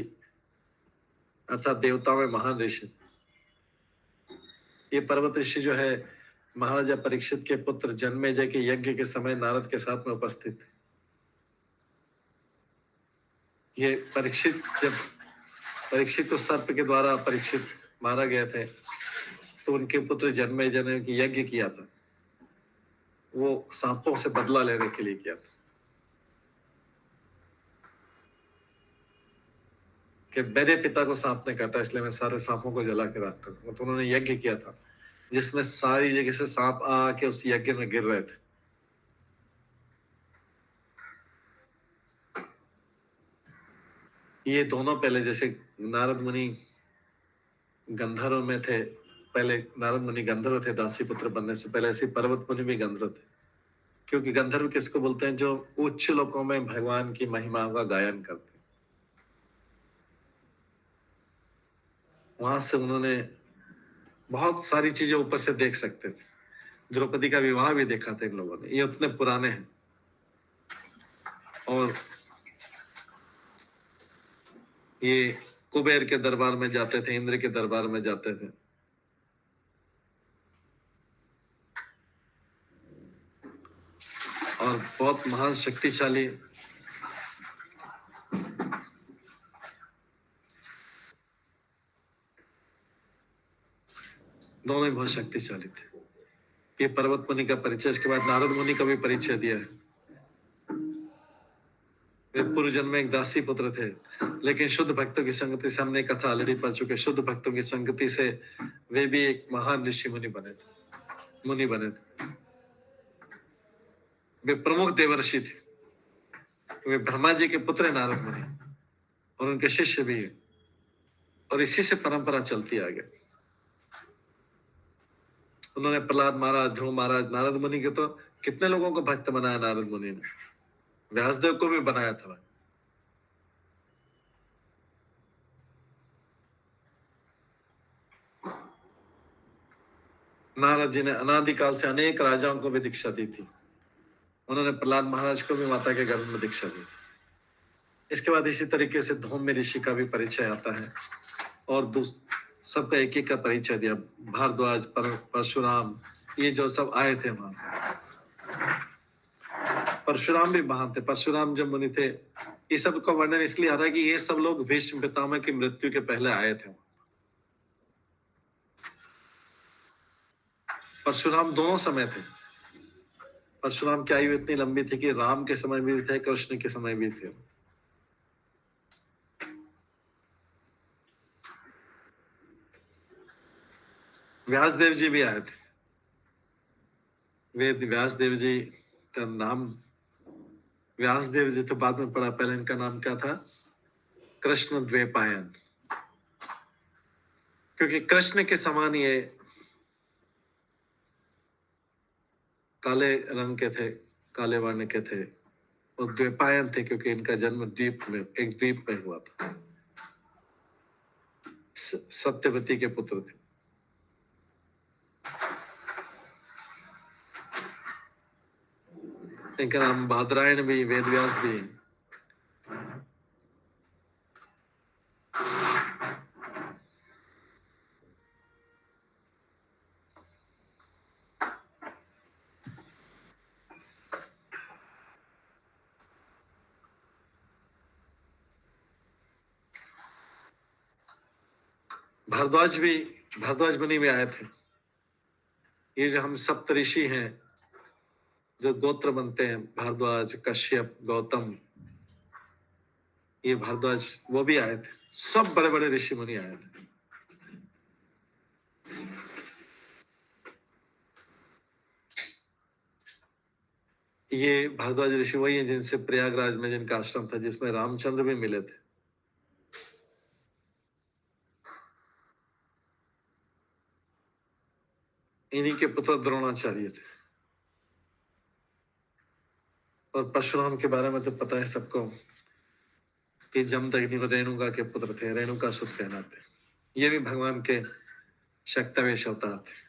अर्थात देवताओं में महान ऋषि। ये पर्वत ऋषि जो है महाराजा परीक्षित के पुत्र जन्मेजय के यज्ञ के समय नारद के साथ में उपस्थित थे। ये परीक्षित, जब परीक्षित को सर्प के द्वारा परीक्षित मारा गया थे तो उनके पुत्र जन्मेजय ने यज्ञ किया था, वो सांपों से बदला लेने के लिए किया था कि मेरे पिता को सांप ने काटा इसलिए मैं सारे सांपों को जला के रखता हूं। तो उन्होंने यज्ञ किया था जिसमें सारी जगह से सांप आके उस यज्ञ में गिर रहे थे। ये दोनों पहले, जैसे नारद मुनि गंधर्व में थे, पहले नारद मुनि गंधर्व थे दासी पुत्र बनने से पहले, ऐसे पर्वत मुनि भी गंधर्व थे। क्योंकि गंधर्व किसको बोलते हैं? जो उच्च लोकों में भगवान की महिमा का गायन करते। वहां से उन्होंने बहुत सारी चीजें ऊपर से देख सकते थे। द्रौपदी का विवाह भी देखा था इन लोगों ने। ये उतने पुराने हैं। और ये कुबेर के दरबार में जाते थे, इंद्र के दरबार में जाते थे। और बहुत महान शक्तिशाली दोनों ही बहुत शक्तिशाली थे। ये पर्वत मुनि का परिचय, इसके बाद नारद मुनि का भी परिचय दिया है। वे पूर्व जन्म में एक दासी पुत्र थे, लेकिन शुद्ध भक्तों की संगति से, हमने कथा ऑलरेडी पढ़ चुके, शुद्ध भक्तों की संगति से वे भी एक महान ऋषि मुनि बने थे। वे प्रमुख देवर्षि थे। वे ब्रह्मा जी के पुत्र हैं नारद मुनि, और उनके शिष्य भी है। और इसी से परंपरा चलती आ गई। उन्होंने प्रहलाद महाराज, ध्रुव महाराज, नारद मुनि के तो कितने लोगों को भक्त बनाया नारद मुनि ने। व्यासदेव को भी बनाया था। नारद जी ने अनादिकाल से अनेक राजाओं को भी दीक्षा दी थी। उन्होंने प्रहलाद महाराज को भी माता के गर्भ में दीक्षा दी थी। इसके बाद इसी तरीके से धौम्य ऋषि का भी परिचय आता है, और सबका एक एक का परिचय दिया। भारद्वाज, परशुराम, ये जो सब आए थे वहां। परशुराम भी महान थे। परशुराम जब मुनि थे, ये सब का वर्णन इसलिए आ रहा है कि ये सब लोग भीष्म पितामह की मृत्यु के पहले आए थे। परशुराम दोनों समय थे। परशुराम की आयु इतनी लंबी थी कि राम के समय भी थे, कृष्ण के समय भी थे। व्यासदेव जी भी आए थे। वेद व्यासदेव जी का नाम, व्यासदेव जी तो बाद में पढ़ा, पहले इनका नाम क्या था? कृष्ण द्वैपायन। क्योंकि कृष्ण के समान ये काले रंग के थे, काले वर्ण के थे, और द्वैपायन थे क्योंकि इनका जन्म द्वीप में, एक द्वीप में हुआ था। सत्यवती के पुत्र थे। इनका नाम बादरायण भी, वेदव्यास भी। भारद्वाज मुनि भी आए थे। ये जो हम सप्तऋषि हैं, जो गोत्र बनते हैं, भारद्वाज, कश्यप, गौतम, ये भारद्वाज, वो भी आए थे। सब बड़े बड़े ऋषि मुनि आए थे। ये भारद्वाज ऋषि वही है जिनसे प्रयागराज में जिनका आश्रम था, जिसमें रामचंद्र भी मिले थे। इन्हीं के पुत्र द्रोणाचार्य थे। और परशुराम के बारे में तो पता है सबको। ये जमदग्नि को रेणुका के पुत्र थे, रेणुका सुत कहलाते। ये भी भगवान के शक्तिवेश अवतार थे।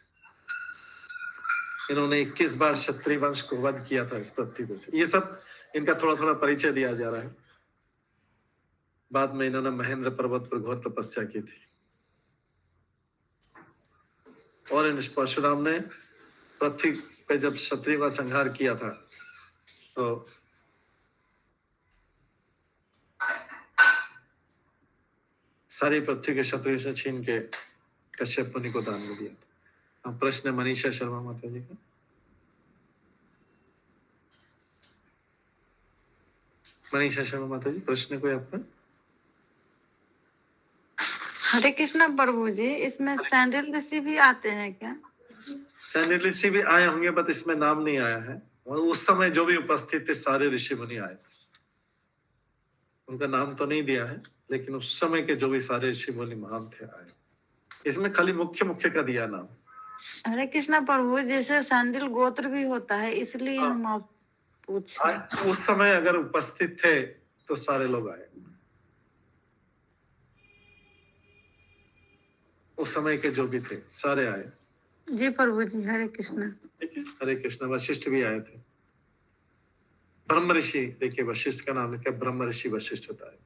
इन्होंने 21 बार क्षत्रिय वंश को वध किया था इस पृथ्वी पे से। ये सब इनका थोड़ा थोड़ा परिचय दिया जा रहा है। बाद में इन्होंने महेंद्र पर्वत पर घोर तपस्या की थी और इन परशुराम ने पृथ्वी पे जब क्षत्रियों का संहार किया था तो सारी पृथ्वी के क्षत्रियों से छीन के कश्यप मुनि को दान में दिया था। अब प्रश्न है मनीषा शर्मा माता जी का। मनीषा शर्मा माता जी, प्रश्न कोई आपका? हरे कृष्णा प्रभु जी, इसमें सैंडल ऋषि भी आते हैं क्या? सैंडल ऋषि भी आए होंगे, बट इसमें नाम नहीं आया है। और उस समय जो भी उपस्थित थे सारे ऋषि मुनि आए, उनका नाम तो नहीं दिया है, लेकिन उस समय के जो भी सारे ऋषि मुनि महान थे आए। इसमें खाली मुख्य मुख्य का दिया नाम। हरे कृष्णा प्रभु, जैसे सैंडल गोत्र भी होता है, इसलिए हम आप पूछ रहे हैं। उस समय अगर उपस्थित थे तो सारे लोग आए। उस समय के जो भी थे सारे आए। जी प्रभु जी, हरे कृष्णा। ठीक है, हरे कृष्ण। वशिष्ठ भी आए थे। ब्रह्म ऋषि, देखिए वशिष्ठ का नाम लिखा है, ब्रह्म ऋषि वशिष्ठ होता है।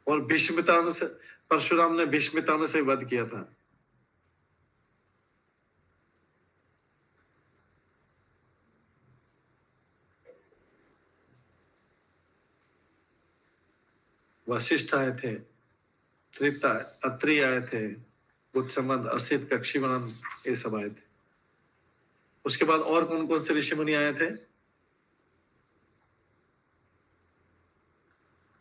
और भीष्मितान से, परशुराम ने भीष्मितान से वध किया था। वशिष्ठ आए थे, त्रिता अत्रि आए थे, गुत्समंद, असित, कक्षीवान, ये सब आए थे। उसके बाद और कौन कौन से ऋषि मुनि आए थे?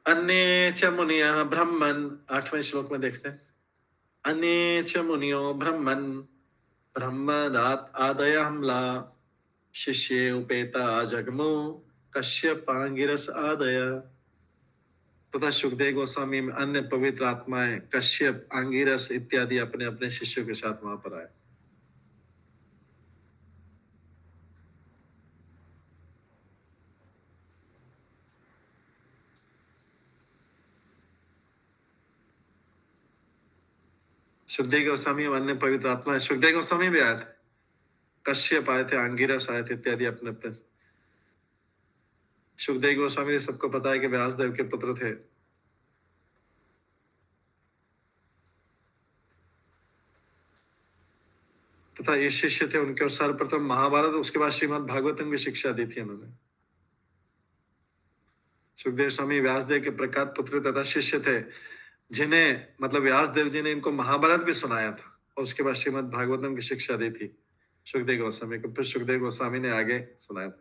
अन्ये च मुनियः ब्रह्मन्, 8वें श्लोक में देखते हैं। अन्ये च मुनियो ब्रह्मन् ब्रह्मदात् आदयहम्ला शिष्ये उपेता जगमो कश्यपांगिरस आदय। तथा सुखदेव गोस्वामी में अन्य पवित्र आत्माएं कश्यप, आंगिरस इत्यादि अपने अपने शिष्यों के साथ वहां पर आए। सुखदेव गोस्वामी और अन्य पवित्र आत्माएं, सुखदेव गोस्वामी भी आए थे, कश्यप आए थे, आंगिरस आए थे इत्यादि अपने अपने। सुखदेव गोस्वामी सबको पता है कि व्यासदेव के पुत्र थे। तथा ये शिष्य थे उनके, सर्वप्रथम महाभारत, उसके बाद श्रीमद् भागवतम की शिक्षा दी थी उन्होंने। सुखदेव स्वामी व्यासदेव के प्रकाश पुत्र तथा शिष्य थे, जिन्हें मतलब व्यासदेव जी ने इनको महाभारत भी सुनाया था और उसके बाद श्रीमद् भागवतम की शिक्षा दी थी सुखदेव गोस्वामी को। फिर सुखदेव गोस्वामी ने आगे सुनाया था।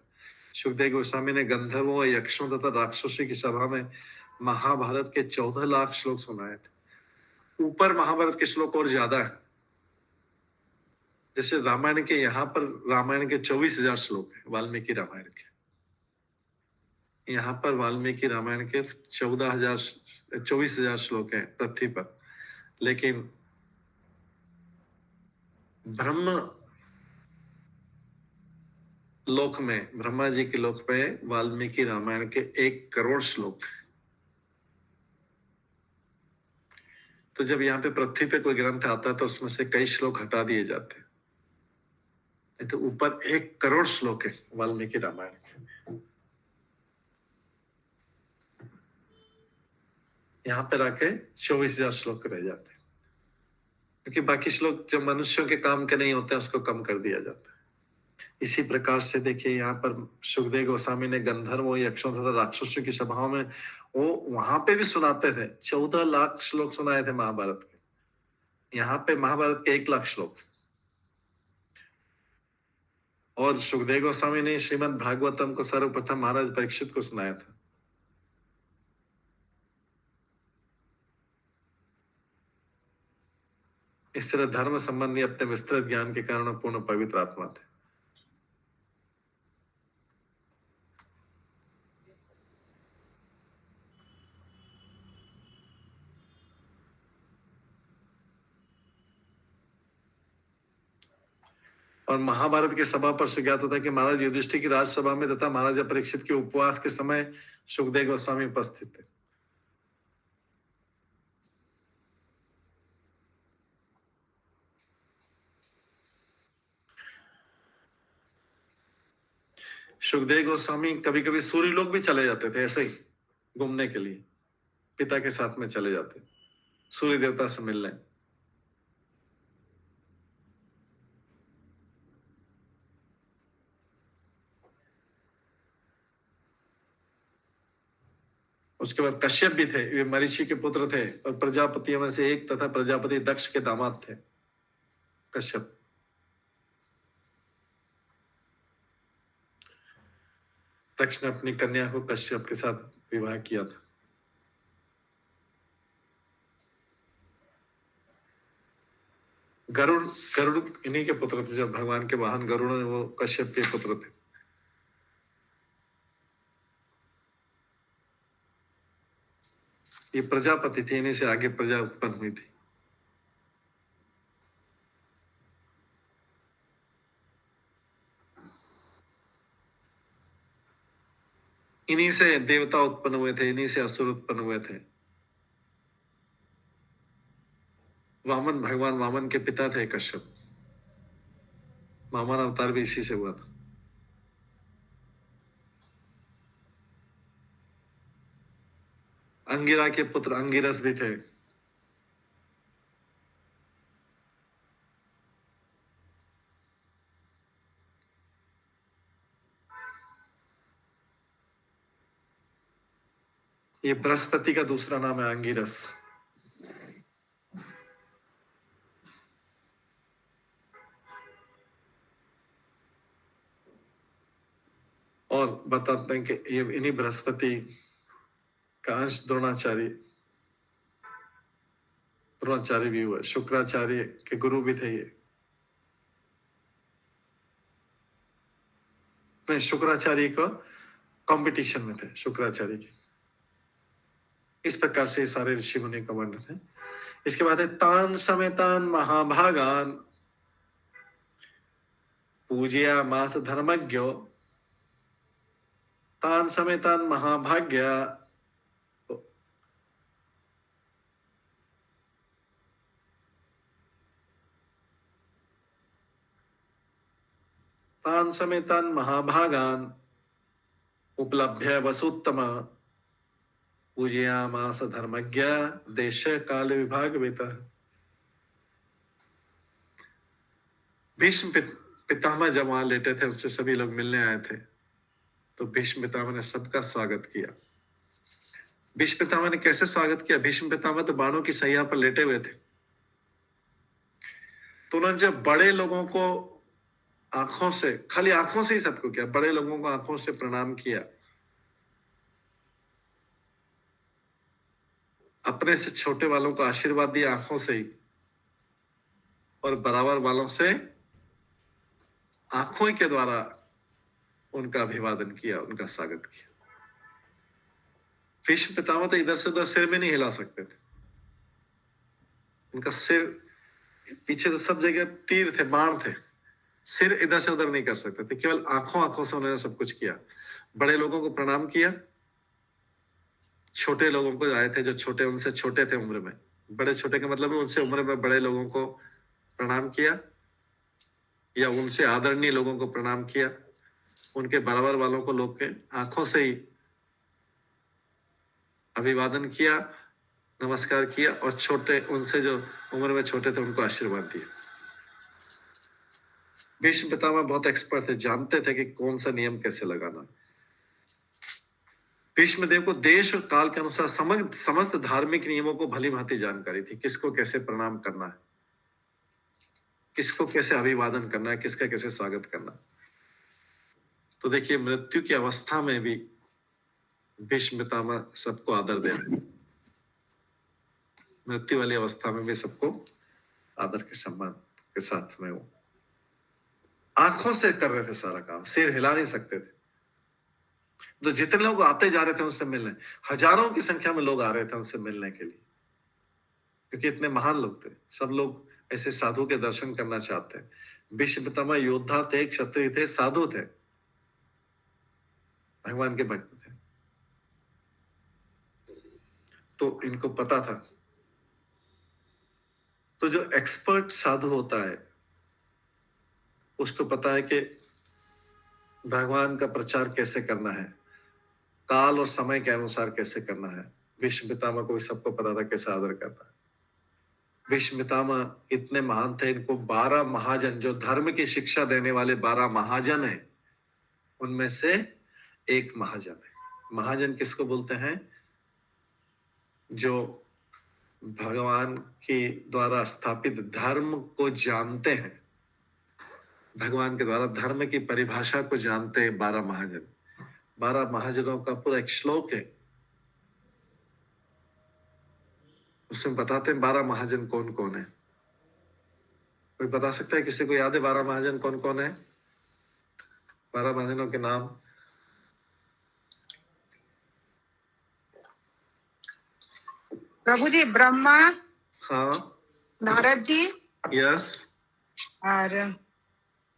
सुखदेव गोस्वामी ने गंधर्वों, यक्षों तथा राक्षसों की सभा में महाभारत के 14 लाख श्लोक सुनाए थे। ऊपर महाभारत के श्लोक और ज्यादा है। जैसे रामायण के, यहाँ पर रामायण के 24,000 श्लोक है, वाल्मीकि रामायण के। यहाँ पर वाल्मीकि रामायण के 24,000 श्लोक हैं पृथ्वी पर। लेकिन ब्रह्म लोक में, ब्रह्मा जी के लोक में वाल्मीकि रामायण के 1 करोड़ श्लोक। तो जब यहाँ पे पृथ्वी पे कोई ग्रंथ आता है तो उसमें से कई श्लोक हटा दिए जाते हैं। तो ऊपर 1 करोड़ श्लोक है वाल्मीकि रामायण के। यहाँ पे आके 24,000 श्लोक रह जाते हैं, क्योंकि बाकी श्लोक जो मनुष्यों के काम के नहीं होते हैं उसको कम कर दिया जाता है। इसी प्रकार से देखिए यहाँ पर सुखदेव गोस्वामी ने गंधर्वों, यक्षों तथा राक्षसों की सभाओं में वो वहां पे भी सुनाते थे। 14 लाख श्लोक सुनाए थे महाभारत के। यहाँ पे महाभारत के 1 लाख श्लोक। और सुखदेव गोस्वामी ने श्रीमद् भागवतम को सर्वप्रथम महाराज परीक्षित को सुनाया था। इस तरह धर्म संबंधी अपने विस्तृत ज्ञान के कारण पूर्ण पवित्र आत्मा थे। और महाभारत के सभा पर सुज्ञात होता है कि महाराज युधिष्ठिर की राजसभा में तथा महाराजा परीक्षित के उपवास के समय सुखदेव गोस्वामी उपस्थित थे। सुखदेव गोस्वामी कभी कभी सूर्य लोक भी चले जाते थे ऐसे ही घूमने के लिए, पिता के साथ में चले जाते सूर्य देवता से मिलने। उसके बाद कश्यप भी थे, वे मरीचि के पुत्र थे और प्रजापतियों में से एक तथा प्रजापति दक्ष के दामाद थे कश्यप। दक्ष ने अपनी कन्या को कश्यप के साथ विवाह किया था। गरुड़ गरुड़ इन्हीं के पुत्र थे, जब भगवान के वाहन गरुड़ है वो कश्यप के पुत्र थे। ये प्रजापति थे, इन्हीं से आगे प्रजा उत्पन्न हुई थी। इन्हीं से देवता उत्पन्न हुए थे, इन्हीं से असुर उत्पन्न हुए थे। वामन, भगवान वामन के पिता थे कश्यप। वामन अवतार भी इसी से हुआ था। अंगिरा के पुत्र अंगिरस भी थे। ये बृहस्पति का दूसरा नाम है अंगिरस। और बताते हैं कि ये इन्हीं बृहस्पति का अंश द्रोणाचार्य भी हुआ। शुक्राचार्य के गुरु भी थे ये। नहीं, शुक्राचार्य को कंपटीशन में थे शुक्राचार्य के। इस प्रकार से सारे ऋषि मुनि का वर्णन है। इसके बाद है तान समेतान महाभागान पूजया मास धर्मज्ञो तान समेतान महाभाग्य तान समेतान महाभागान उपलभ्य वसुत्तम पूजयामास धर्मज्ञ देश काल विभाग वेता। भीष्म पितामह जब वहां लेटे थे, उससे सभी लोग मिलने आए थे, तो भीष्म पितामह ने सबका स्वागत किया। भीष्म पितामह ने कैसे स्वागत किया? भीष्म पितामह तो बाणों की सैया पर लेटे हुए थे, तो उन्होंने जब बड़े लोगों को आंखों से, खाली आंखों से ही सबको किया, बड़े लोगों को आंखों से प्रणाम किया, अपने से छोटे वालों को आशीर्वाद दिया आंखों से ही, और बराबर वालों से आंखों ही के द्वारा उनका अभिवादन किया, उनका स्वागत किया। भीष्म पितामह तो इधर से उधर सिर में नहीं हिला सकते थे। उनका सिर पीछे तो सब जगह तीर थे, बाण थे, सिर इधर से उधर नहीं कर सकते थे। केवल आंखों से उन्होंने सब कुछ किया। बड़े लोगों को प्रणाम किया, छोटे लोगों को आए थे जो छोटे, उनसे छोटे थे उम्र में, बड़े छोटे का मतलब उनसे उम्र में बड़े लोगों को प्रणाम किया, या उनसे आदरणीय लोगों को प्रणाम किया। उनके बराबर वालों को लोग के आंखों से ही अभिवादन किया, नमस्कार किया, और छोटे, उनसे जो उम्र में छोटे थे उनको आशीर्वाद दिया। भीष्म पितामह बहुत एक्सपर्ट थे, जानते थे कि कौन सा नियम कैसे लगाना। भीष्म देव को देश और काल के अनुसार समस्त धार्मिक नियमों को भली भांति जानकारी थी। किसको कैसे प्रणाम करना है, किसको कैसे अभिवादन करना है, किसका कैसे स्वागत करना। तो देखिए, मृत्यु की अवस्था में भी भीष्म पितामह सबको आदर दे रहे हैं। मृत्यु वाली अवस्था में भी सबको आदर के सम्मान के साथ में वो आंखों से कर रहे थे सारा काम, सिर हिला नहीं सकते थे। तो जितने लोग आते जा रहे थे उनसे मिलने, हजारों की संख्या में लोग आ रहे थे उनसे मिलने के लिए, क्योंकि इतने महान लोग थे। सब लोग ऐसे साधु के दर्शन करना चाहते हैं। भीष्म पितामह योद्धा थे, क्षत्रिय थे, साधु थे, भगवान के भक्त थे। तो इनको पता था। तो जो एक्सपर्ट साधु होता है उसको पता है कि भगवान का प्रचार कैसे करना है, काल और समय के अनुसार कैसे करना है। भीष्म पितामह को भी सबको पता था कैसे आदर करना है। भीष्म पितामह इतने महान थे, इनको 12 महाजन, जो धर्म की शिक्षा देने वाले 12 महाजन हैं, उनमें से एक महाजन है। महाजन किसको बोलते हैं? जो भगवान के द्वारा स्थापित धर्म को जानते हैं, भगवान के द्वारा धर्म की परिभाषा को जानते हैं 12 महाजन। 12 महाजनों का पूरा एक श्लोक है, उसमें बताते हैं 12 महाजन कौन कौन है। कोई बता सकता है? किसी को याद है 12 महाजन कौन कौन है? 12 महाजनों के नाम। प्रभु जी, ब्रह्मा, हाँ, नारद जी, यस, और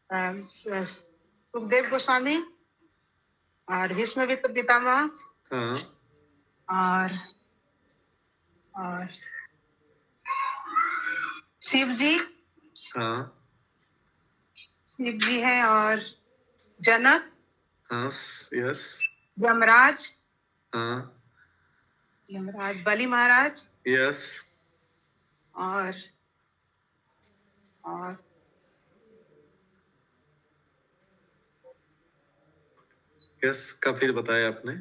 सुखदेव गोस्वामी, और भीष्मपिता पितामह, हाँ, और शिव जी, हाँ, शिव जी है, और जनक, हाँ, यस, यमराज, हाँ, यमराज, बलि महाराज, यस, और यस। कपिल बताया आपने,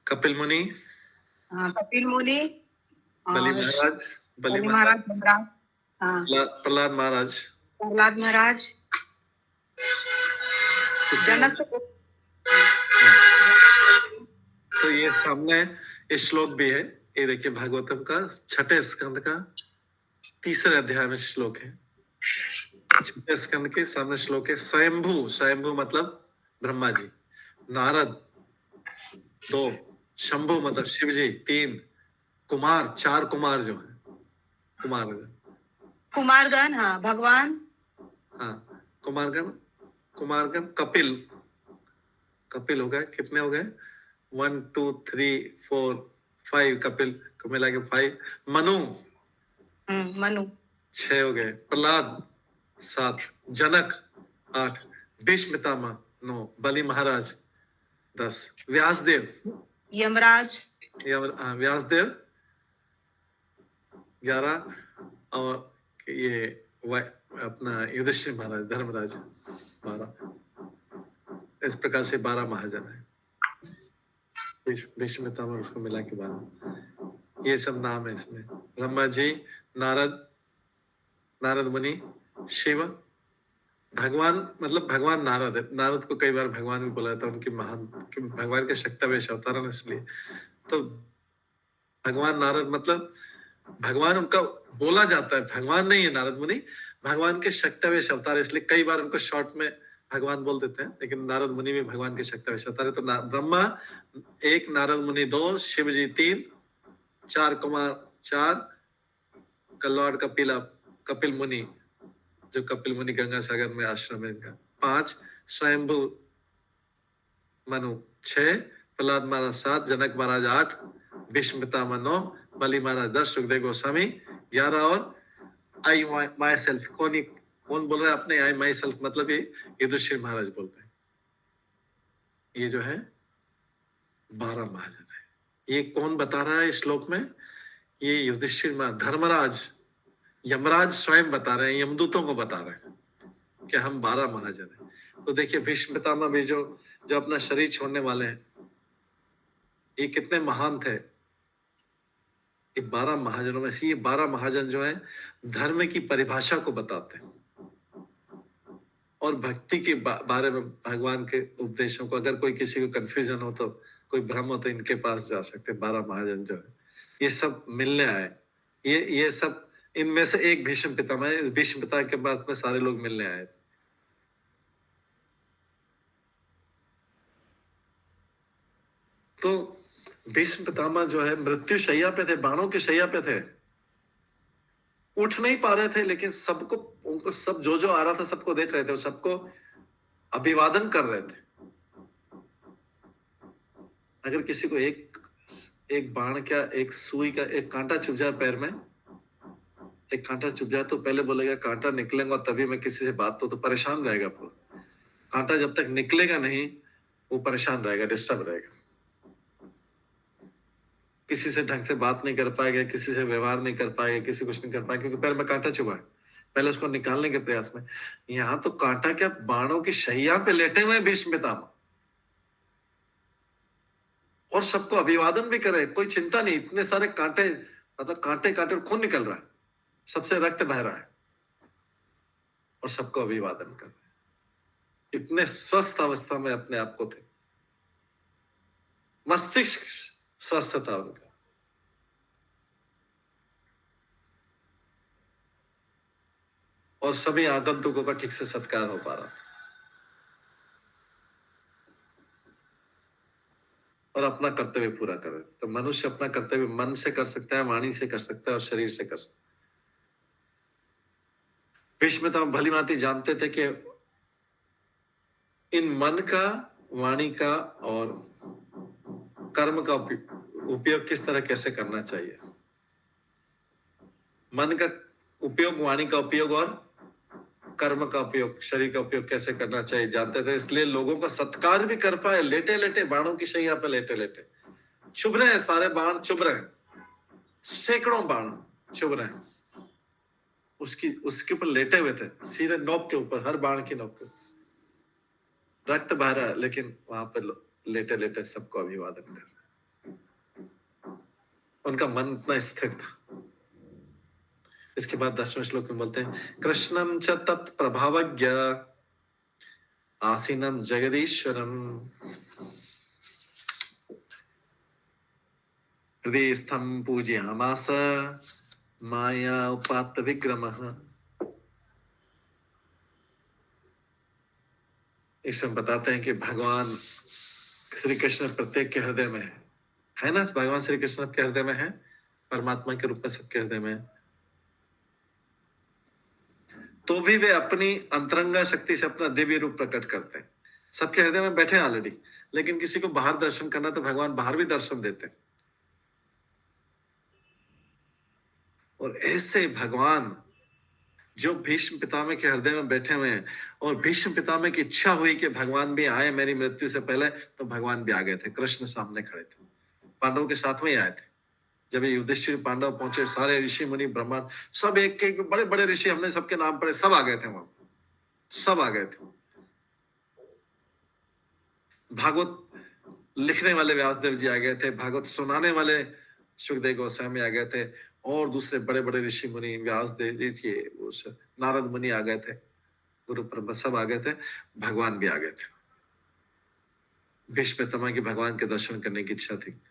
कपिल मुनि, कपिल मुनि, बलि और महाराज, बलि महाराज, यमराज, हाँ, प्रहलाद महाराज, प्रहलाद महाराज, जनक। तो ये सामने इस श्लोक भी है, ये देखिए भागवतम का 6ठे स्कंद का 3रे अध्याय में श्लोक है। 6ठे स्कंद के सामने श्लोक है। स्वयंभू, स्वयंभू मतलब ब्रह्मा जी, नारद 2, शंभु मतलब शिव जी 3, कुमार 4 कुमार जो है, कुमारगण, हाँ, भगवान, हाँ, कुमारगण, कपिल हो गए। कितने हो गए? 1 2 3 4 5 कपिल को मिला के 5। मनु 6 हो गए। प्रहलाद 7, जनक 8, भीष्म पितामह 9, बलि महाराज 10, व्यासदेव, यमराज, व्यासदेव 11, और ये अपना युधिष्ठिर महाराज, धर्मराज 12। इस प्रकार से 12 महाजन है। भीष्म पितामह उसको मिला के 12। ये सब नाम है इसमें। ब्रह्मा जी, नारद मुनि, शिव, भगवान मतलब भगवान नारद है। नारद को कई बार भगवान भी बोला जाता है, उनकी महान, भगवान के शक्तिवेश अवतार है इसलिए। तो भगवान नारद मतलब भगवान उनका बोला जाता है, भगवान नहीं है नारद मुनि, भगवान के शक्तिवेश अवतार, इसलिए कई बार उनको शॉर्ट में भगवान बोल देते हैं, लेकिन नारद मुनि में भगवान के शक्तिवेश अवतार है। तो ब्रह्मा 1, नारद मुनि 2, शिव जी 3, 4 कुमार 4, लॉर्ड कपिल मुनि, जो कपिल मुनि गंगा सागर में आश्रम है इनका 5, स्वयंभू मनु 6, प्रहलाद महाराज 7, जनक महाराज 8, भीष्म पितामह 9, बलि महाराज 10, सुखदेव गोस्वामी 11, और आई माई सेल्फ। कौन बोल रहा है अपने? आई माई सेल्फ मतलब ये युधिष्ठिर महाराज बोलते हैं। ये जो है 12 महाजन है। ये कौन बता रहा है इस श्लोक में? ये युधिष्ठिर महाराज, धर्मराज, यमराज स्वयं बता रहे हैं, यमदूतों को बता रहे हैं कि हम 12 महाजन हैं। तो देखिए भीष्म पितामह भी जो अपना शरीर छोड़ने वाले हैं, ये कितने महान थे। ये 12 महाजनों में से ये 12 महाजन जो है धर्म की परिभाषा को बताते हैं और भक्ति के बारे में, भगवान के उपदेशों को, अगर कोई किसी को कंफ्यूजन हो तो, कोई भ्रम हो तो इनके पास जा सकते हैं। 12 महाजन जो है ये सब मिलने आए। ये सब इनमें से एक भीष्म पितामह है। भीष्म पितामह के बाद में सारे लोग मिलने आए। तो भीष्म पितामह जो है मृत्यु शैया पे थे, बाणों की शैया पे थे, उठ नहीं पा रहे थे, लेकिन सबको, उनको सब जो आ रहा था सबको देख रहे थे और सबको अभिवादन कर रहे थे। अगर किसी को एक बाण का, एक सुई का, एक कांटा चुभ जाए पैर में, एक कांटा चुभ जाए तो पहले बोलेगा कांटा निकलेगा तभी मैं किसी से बात तो परेशान रहेगा पूरा। कांटा जब तक निकलेगा नहीं वो परेशान रहेगा, डिस्टर्ब रहेगा, किसी से ढंग से बात नहीं कर पाएगा, किसी से व्यवहार नहीं कर पाएगा, किसी कुछ नहीं कर पाएगा, क्योंकि पैर में कांटा चुभा है। पहले उसको निकालने के प्रयास में, यहाँ तो कांटा क्या, बाणों की शैया पे लेटे हुए भीष्म पितामह, और सबको अभिवादन भी करे, कोई चिंता नहीं, इतने सारे कांटे, मतलब कांटे कांटे खून निकल रहा है, सबसे रक्त बह रहा है और सबको अभिवादन कर रहे, इतने स्वस्थ अवस्था में अपने आप को थे, मस्तिष्क स्वस्थ था उनका। और सभी आगंतुकों का ठीक से सत्कार हो पा रहा था और अपना कर्तव्य पूरा कर रहे थे। तो मनुष्य अपना कर्तव्य मन से कर सकता है, वाणी से कर सकता है और शरीर से कर सकता है। भीष्म पितामह भली भांति जानते थे कि इन मन का, वाणी का और कर्म का उपयोग किस तरह कैसे करना चाहिए। मन का उपयोग, वाणी का उपयोग और कर्म का उपयोग, शरीर का उपयोग कैसे करना चाहिए जानते थे, इसलिए लोगों का सत्कार भी कर पाए। लेटे लेटे बाणों की शैया पे लेटे लेटे चुभ रहे हैं, सारे बाण चुभ रहे हैं, सैकड़ों बाण चुभ रहे हैं, उसके ऊपर लेटे हुए थे, सीधे नोक के ऊपर, हर बाण की नोक के रक्त बह रहा है, लेकिन वहां पर लेटे लेटे सबको अभिवादन कर रहे। उनका मन इतना स्थिर था। इसके बाद 10वें श्लोक में बोलते हैं, कृष्णम च तत्प्रभावज्ञ आसीनम जगदीश्वरम हृदय स्थम पूजयामास माया उपात्त विक्रमः। इसमें बताते हैं कि भगवान श्री कृष्ण प्रत्येक के हृदय में है ना, भगवान श्री कृष्ण के हृदय में है, परमात्मा के रूप में सबके हृदय में है। तो भी वे अपनी अंतरंगा शक्ति से अपना दिव्य रूप प्रकट करते हैं। सबके हृदय में बैठे ऑलरेडी, लेकिन किसी को बाहर दर्शन करना तो भगवान बाहर भी दर्शन देते हैं। और ऐसे भगवान जो भीष्म पितामह के हृदय में बैठे हुए हैं, और भीष्म पितामह की इच्छा हुई कि भगवान भी आए मेरी मृत्यु से पहले, तो भगवान भी आ गए थे। कृष्ण सामने खड़े थे, पांडवों के साथ में ही आए थे। जब ये युधिष्ठिर पांडव पहुंचे, सारे ऋषि मुनि ब्रह्मांड सब, एक एक बड़े बड़े ऋषि, हमने सबके नाम पढ़े, सब आ गए थे वहां, सब आ गए थे। भागवत लिखने वाले व्यासदेव जी आ गए थे, भागवत सुनाने वाले सुखदेव गोस्वामी आ गए थे, और दूसरे बड़े बड़े ऋषि मुनि, व्यासदेव जी, नारद मुनि आ गए थे, गुरु ब्रह्मा सब आ गए थे, भगवान भी आ गए थे। भीष्म पितामह की भगवान के दर्शन करने की इच्छा थी।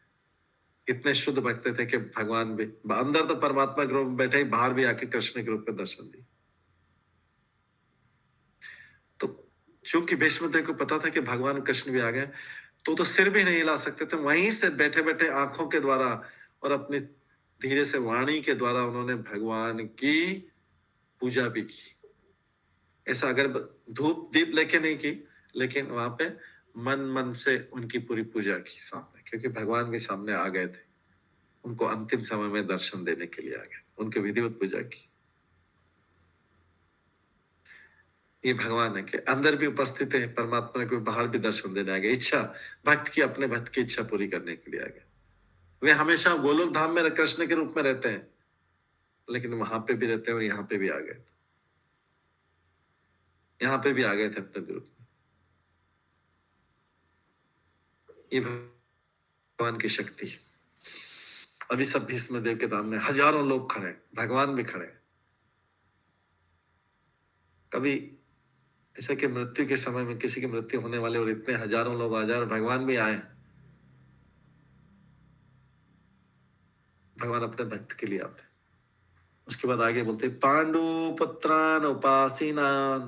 इतने शुद्ध भक्त थे कि भगवान भी अंदर तो परमात्मा के रूप में बैठे ही, बाहर भी आके कृष्ण के रूप में दर्शन दिए। तो चूंकि भीष्म देव को पता था कि भगवान कृष्ण भी आ गए, तो सिर भी नहीं हिला सकते थे, वहीं से बैठे बैठे आंखों के द्वारा और अपनी धीरे से वाणी के द्वारा उन्होंने भगवान की पूजा भी की। ऐसा अगर धूप दीप लेके नहीं की, लेकिन वहां पे मन से उनकी पूरी पूजा की सामने, क्योंकि भगवान भी सामने आ गए थे, उनको अंतिम समय में दर्शन देने के लिए आ गए, उनके विधिवत पूजा की। ये भगवान है कि अंदर भी उपस्थित है, परमात्मा को बाहर भी दर्शन देने आ गए। इच्छा भक्त की, अपने भक्त की इच्छा पूरी करने के लिए आ गए। वे हमेशा गोलोक धाम में कृष्ण के रूप में रहते हैं, लेकिन वहां पे भी रहते हैं और यहाँ पे भी आ गए थे, यहाँ पे भी आ गए थे अपने रूप में। ये भगवान की शक्ति। अभी सब भीष्म देव के सामने हजारों लोग खड़े, भगवान भी खड़े। कभी ऐसा कि मृत्यु के समय में किसी की मृत्यु होने वाले और इतने हजारों लोग आ जाए और भगवान भी आए। भगवान अपने भक्त के लिए आते। उसके बाद आगे बोलते, पांडु पुत्रान उपासीनान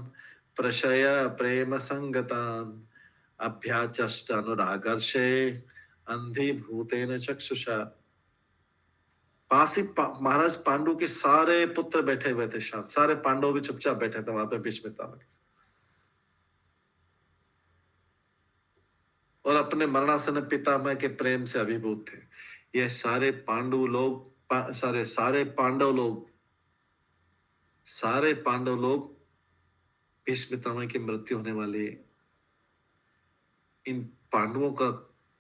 प्रशय प्रेम संगतान अभ्याचष्ट अनुरागर्षे अंधी भूतेन चक्षुषा। पास ही महाराज पांडु के सारे पुत्र बैठे हुए थे, शांत, सारे पांडव भी चुपचाप बैठे थे वहां पे भीष्म पितामह के साथ। और अपने मरणासन पितामह के प्रेम से अभिभूत थे। ये सारे पांडु लोग, सारे पांडव लोग भीष्म पितामह की मृत्यु होने वाली है। इन पांडवों का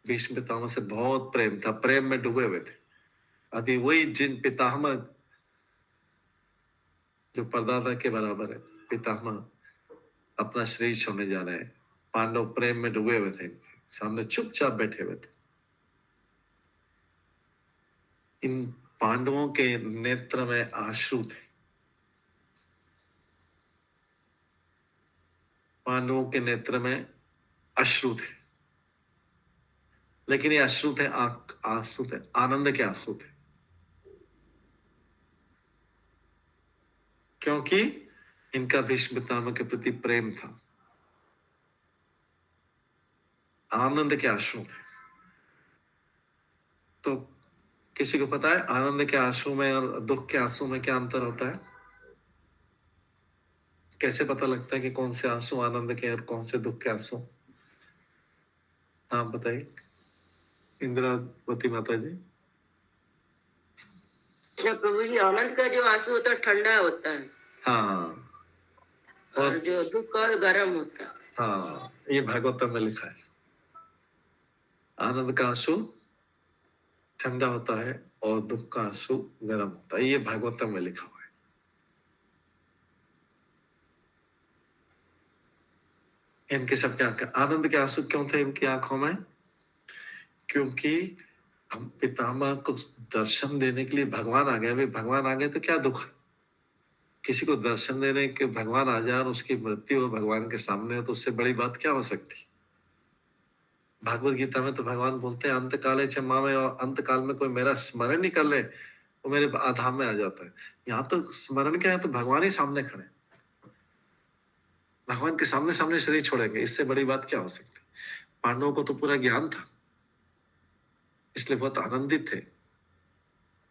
भीष्म पितामह से बहुत प्रेम था, प्रेम में डूबे हुए थे। अभी वही जिन पितामह जो परदादा के बराबर है, पितामह अपना शरीर छोड़ने जा रहे हैं। पांडव प्रेम में डूबे हुए थे, सामने चुपचाप बैठे हुए थे। इन पांडवों के नेत्र में आंसू थे, पांडवों के नेत्र में अश्रु थे, लेकिन ये अश्रु थे, आंसू थे, आनंद के आंसू थे, क्योंकि इनका भीष्म पितामह के प्रति प्रेम था। आनंद के आंसू थे। तो किसी को पता है आनंद के आंसू में और दुख के आंसू में क्या अंतर होता है? कैसे पता लगता है कि कौन से आंसू आनंद के और कौन से दुख के आंसू? हाँ बताइए इंद्रावती माता जी। प्रभु जी, आनंद का जो आंसू होता है ठंडा होता है, हाँ, और जो दुख और गर्म होता है। हाँ, ये भागवतम में लिखा है। आनंद का आंसू ठंडा होता है और दुख का आंसू गर्म होता है, ये भागवतम में लिखा हुआ है। इनके सबके आंखें, आनंद के आंसू क्यों थे इनकी आंखों में? क्योंकि हम पितामह को दर्शन देने के लिए भगवान आ गए। भाई भगवान आ गए तो क्या दुख है? किसी को दर्शन देने के भगवान आ जाए और उसकी मृत्यु हो भगवान के सामने, तो उससे बड़ी बात क्या हो सकती? भागवत गीता में तो भगवान बोलते हैं अंत काले च मामे, और अंत काल में कोई मेरा स्मरण नहीं कर ले वो मेरे धाम में आ जाता है। यहाँ तो स्मरण क्या है, तो भगवान ही सामने खड़े, भगवान के सामने सामने शरीर छोड़ेंगे, इससे बड़ी बात क्या हो सकती? पांडवों को तो पूरा ज्ञान था, इसलिए बहुत आनंदित थे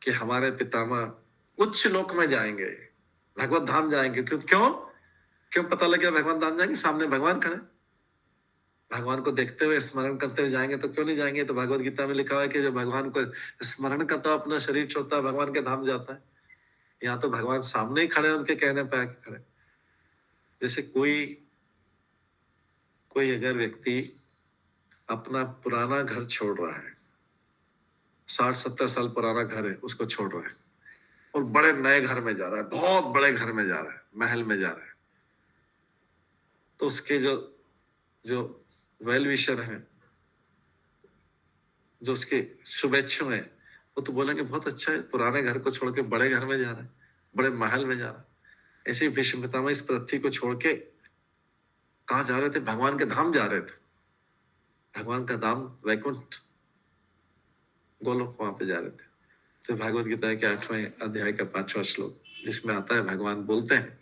कि हमारे पितामह उच्च लोक में जाएंगे, भगवत धाम जाएंगे। क्यों पता लग गया भगवान धाम जाएंगे? सामने भगवान खड़े, भगवान को देखते हुए स्मरण करते हुए जाएंगे, तो क्यों नहीं जाएंगे? तो भगवत गीता में लिखा हुआ है कि जो भगवान को स्मरण करता है अपना शरीर छोड़ता है, भगवान के धाम जाता है। यहाँ तो भगवान सामने ही खड़े, उनके कहने पे आके खड़े। जैसे कोई अगर व्यक्ति अपना पुराना घर छोड़ रहा है, 60-70 साल पुराना घर है, उसको छोड़ रहा है और बड़े नए घर में जा रहा है, बहुत बड़े घर में जा रहा है, महल में जा रहा है, तो उसके जो वेल विशर हैं, जो उसके शुभेच्छु हैं, वो तो बोलेंगे बहुत अच्छा है, पुराने घर को छोड़ के बड़े घर में जा रहा है, बड़े महल में जा रहा है। ऐसे ही भीष्म पितामह इस पृथ्वी को छोड़ के कहाँ जा रहे थे? भगवान के धाम जा रहे थे। भगवान का धाम वैकुंठ, गोलोक, वहां पे जा रहे थे। तो भागवत गीता के 8वें अध्याय का 5वां श्लोक, जिसमें आता है, भगवान बोलते हैं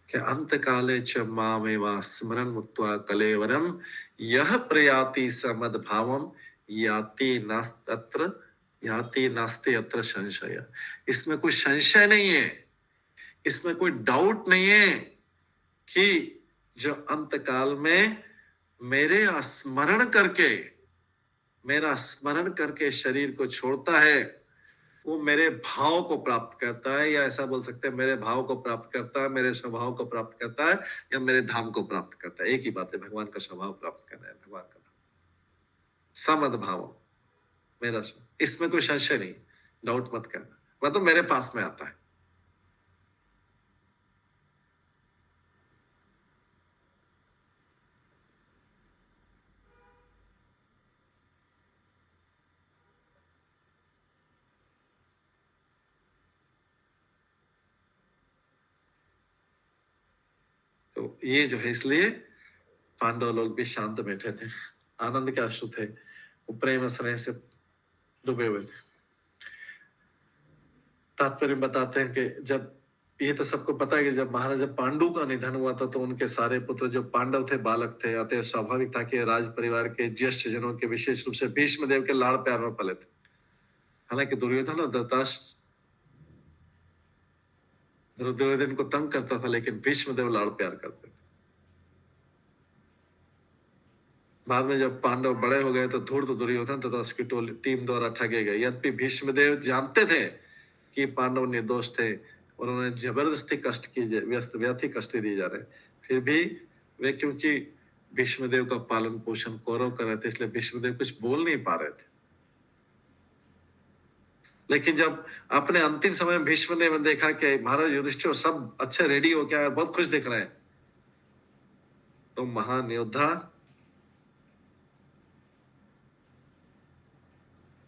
कि अंत काले च मामेवा स्मरण मुक्त्वा कलेवरम यह प्रयाति समद भावम याति नास्ते अत्र संशय। इसमें कोई संशय नहीं है, इसमें कोई डाउट नहीं है कि जो अंत काल में मेरा स्मरण करके शरीर को छोड़ता है, वो मेरे भाव को प्राप्त करता है, या ऐसा बोल सकते हैं मेरे भाव को प्राप्त करता है, मेरे स्वभाव को प्राप्त करता है, या मेरे धाम को प्राप्त करता है। एक ही बात है, भगवान का स्वभाव प्राप्त करना है, भगवान का धाम। समद भाव मेरा स्वभाव, इसमें कोई संशय नहीं, डाउट मत करना, वह तो मेरे पास में आता है। तो ये जो है, इसलिए पांडव लोग भी शांत बैठे थे, आनंद के आंसू थे, वो प्रेम स्नेह से डूबे हुए थे। तात्पर्य बताते हैं कि जब, ये तो सबको पता है कि जब महाराजा पांडु का निधन हुआ था, तो उनके सारे पुत्र जो पांडव थे बालक थे, अतः स्वाभाविक था कि राज परिवार के ज्येष्ठ जनों के, विशेष रूप से भीष्म देव के लाड़ प्यार में पले थे। हालांकि दुर्योधन और दुर्योधन को तंग करता था, लेकिन भीष्मदेव लाड़ प्यार करते थे। बाद में जब पांडव बड़े हो गए तो धूर्त दुर्योधन तथा उसकी टीम द्वारा ठगे गए। यद्यपि भीष्मदेव जानते थे कि पांडव निर्दोष थे और उन्हें जबरदस्ती कष्ट की व्यर्थी कष्ट दी जा रहे, फिर भी वे, क्योंकि भीष्मदेव का पालन पोषण कौरव कर रहे थे, इसलिए भीष्मदेव कुछ बोल नहीं पा रहे थे। लेकिन जब अपने अंतिम समय में भीष्मदेव ने देखा कि महाराज युधिष्ठिर सब अच्छे रेडी हो गया है, बहुत खुश दिख रहे हैं, तो महान योद्धा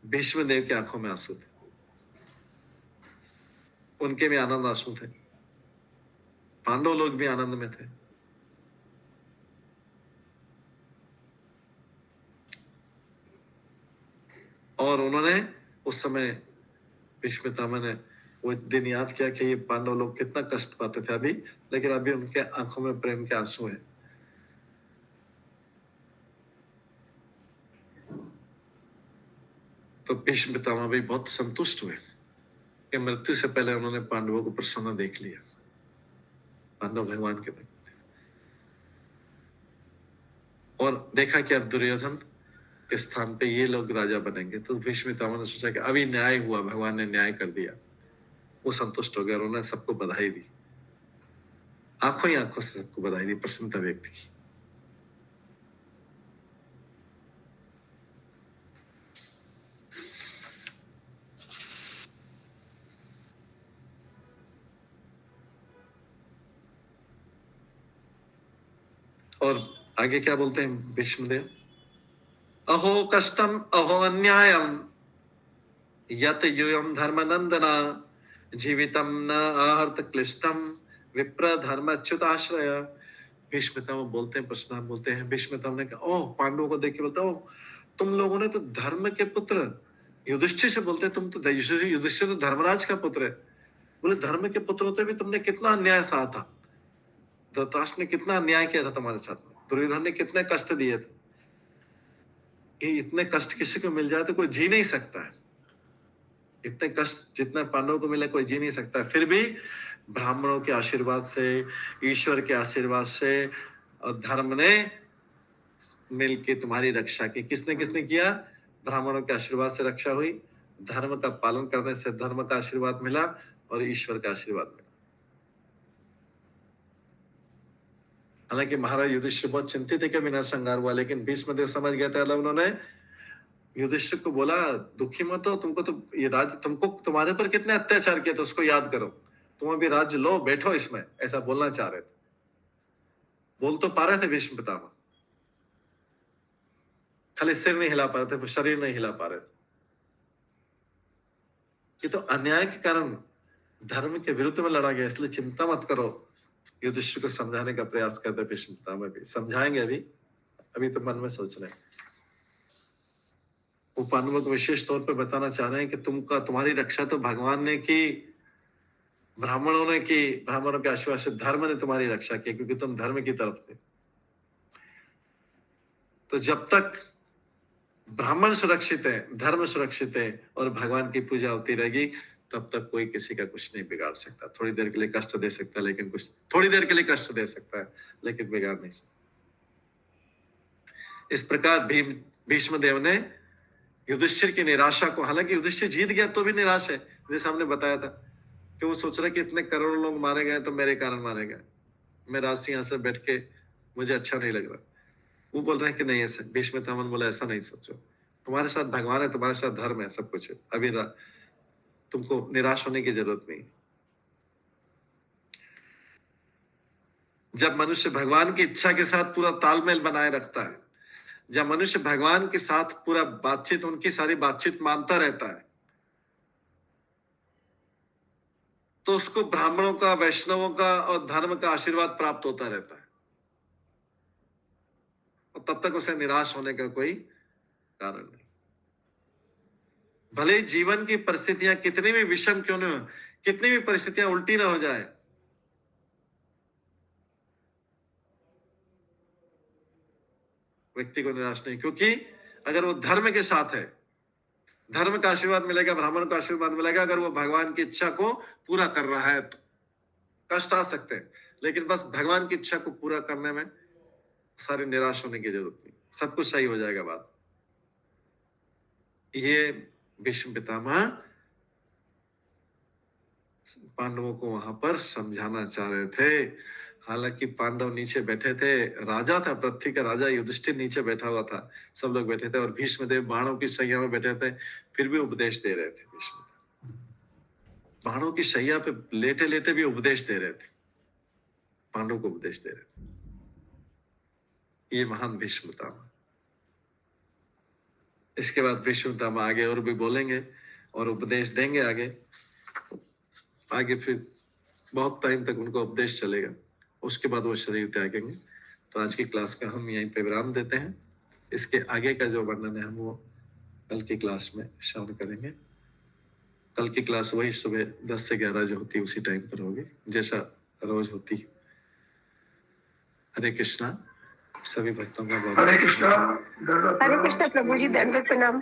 भीष्मदेव की आंखों में आंसू थे, उनके भी आनंद आंसू थे, पांडव लोग भी आनंद में थे। और उन्होंने उस समय भीष्म पितामह ने वो दिन याद किया कि ये पांडव लोग कितना कष्ट पाते थे अभी, लेकिन अभी उनके आंखों में प्रेम के आंसू हैं। तो भीष्म पितामह भी बहुत संतुष्ट हुए कि मृत्यु से पहले उन्होंने पांडवों को प्रसन्न देख लिया। पांडव भगवान के भक्त थे और देखा कि अब दुर्योधन के स्थान पे ये लोग राजा बनेंगे, तो भीष्म पितामह ने सोचा कि अभी न्याय हुआ, भगवान ने न्याय कर दिया। वो संतुष्ट हो गया और उन्होंने सबको बधाई दी, आंखों ही आंखों से सबको बधाई दी, प्रसन्नता व्यक्त की। और आगे क्या बोलते हैं भीष्मदेव, अहो कष्टम अहो अन्यायम यत यूयम धर्मनंदना जीवितम न आहर्त क्लिष्टम विप्र धर्मच्युताश्रय। भीष्म पितामह बोलते हैं, प्रश्न बोलते हैं, भीष्म पितामह ने कहा, ओह, पांडवों को देख के बोलता, ओह, तुम लोगों ने तो धर्म के पुत्र युधिष्ठिर से बोलते, तुम तो युधिष्ठिर तो धर्मराज का पुत्र है। बोले धर्म के पुत्र होते भी तुमने कितना अन्याय सहा था, धृतराष्ट्र ने कितना अन्याय किया था तुम्हारे साथ में, दुर्योधन ने कितने कष्ट दिए थे। ये इतने कष्ट किसी को मिल जाए तो कोई जी नहीं सकता है, इतने कष्ट जितना पांडवों को मिले कोई जी नहीं सकता है। फिर भी ब्राह्मणों के आशीर्वाद से, ईश्वर के आशीर्वाद से और धर्म ने मिलकर तुम्हारी रक्षा की। किसने किसने किया? ब्राह्मणों के आशीर्वाद से रक्षा हुई, धर्म का पालन करने से धर्म का आशीर्वाद मिला और ईश्वर का आशीर्वाद मिला। हालांकि महाराज युधिष्ठिर बहुत चिंतित थे कि विनाश संहार हुआ, लेकिन भीष्मदेव समझ गए थे। उन्होंने युधिष्ठिर को बोला, दुखी मत हो, तुमको तो ये राज्य, तुमको तुम्हारे पर कितने अत्याचार किए थे उसको याद करो, तुम अभी राज्य लो, बैठो इसमें, ऐसा बोलना चाह रहे थे। बोल तो पा रहे थे भीष्म पितामह, खाली सिर नहीं हिला पा रहे थे, वो शरीर नहीं हिला पा रहे थे। ये तो अन्याय के कारण धर्म के विरुद्ध में लड़ा गया, इसलिए चिंता मत करो। युधिष्ठिर को समझाने का प्रयास करते भीष्म पितामह भी, समझाएंगे अभी तो मन में सोच रहे हैं। वो पांडवों को विशेष तौर पर बताना चाह रहे हैं कि तुम्हारी रक्षा तो भगवान ने की, ब्राह्मणों ने की, ब्राह्मणों के आशीर्वाद से धर्म ने तुम्हारी रक्षा की, क्योंकि तुम धर्म की तरफ थे। तो जब तक ब्राह्मण सुरक्षित है, धर्म सुरक्षित है और भगवान की पूजा होती रहेगी, तब तक कोई किसी का कुछ नहीं बिगाड़ सकता। थोड़ी देर के लिए कष्ट दे सकता है, लेकिन थोड़ी देर के लिए कष्ट दे सकता है, लेकिन बिगाड़ नहीं सकता। इस प्रकार भीष्मदेव ने युधिष्ठिर की निराशा को, हालांकि युधिष्ठिर जीत गया तो भी निराश है, जैसे हमने बताया था कि वो सोच रहा कि इतने करोड़ों लोग मारे गए तो मेरे कारण मारे गए, मैं राजसिंहासन बैठ के मुझे अच्छा नहीं लग रहा। वो बोल रहे हैं कि नहीं, ऐसा भीष्म पितामह बोला, ऐसा नहीं सोचो, तुम्हारे साथ भगवान है, तुम्हारे साथ धर्म है, सब कुछ है, अभी तुमको निराश होने की जरूरत नहीं। जब मनुष्य भगवान की इच्छा के साथ पूरा तालमेल बनाए रखता है, जब मनुष्य भगवान के साथ पूरा बातचीत, उनकी सारी बातचीत मानता रहता है, तो उसको ब्राह्मणों का, वैष्णवों का और धर्म का आशीर्वाद प्राप्त होता रहता है, और तब तक उसे निराश होने का कोई कारण नहीं। भले जीवन की परिस्थितियां कितनी भी विषम क्यों न हो, कितनी भी परिस्थितियां उल्टी ना हो जाए, व्यक्ति को निराश नहीं, क्योंकि अगर वो धर्म के साथ है धर्म का आशीर्वाद मिलेगा, ब्राह्मण का आशीर्वाद मिलेगा अगर वो भगवान की इच्छा को पूरा कर रहा है तो। कष्ट आ सकते हैं, लेकिन बस भगवान की इच्छा को पूरा करने में सारी निराश होने की जरूरत नहीं, सब कुछ सही हो जाएगा बात। ये भीष्म पितामह पांडवों को वहां पर समझाना चाह रहे थे। हालांकि पांडव नीचे बैठे थे, राजा था, पृथ्वी का राजा युधिष्ठिर नीचे बैठा हुआ था, सब लोग बैठे थे और भीष्म देव बाणों की शैया में बैठे थे, फिर भी उपदेश दे रहे थे। भीष्म बाणों की शैया पे लेटे लेटे भी उपदेश दे रहे थे, पांडव को उपदेश दे रहे थे। ये महान भीष्म पितामह। इसके बाद भीष्म पितामह आगे और भी बोलेंगे और उपदेश देंगे आगे फिर बहुत टाइम तक उनका उपदेश चलेगा, उसके बाद वो शरीर त्यागेंगे। तो आज की क्लास का हम यहीं पे विराम देते हैं। इसके आगे का जो वर्णन है हम वो कल की क्लास में श्रवण करेंगे। कल की क्लास वही सुबह 10 से 11 जो होती है उसी टाइम पर होगी, जैसा रोज होती। हरे कृष्णा, सभी भक्तों का बहुत हरे कृष्णा प्रभु जी, दंडवत प्रणाम।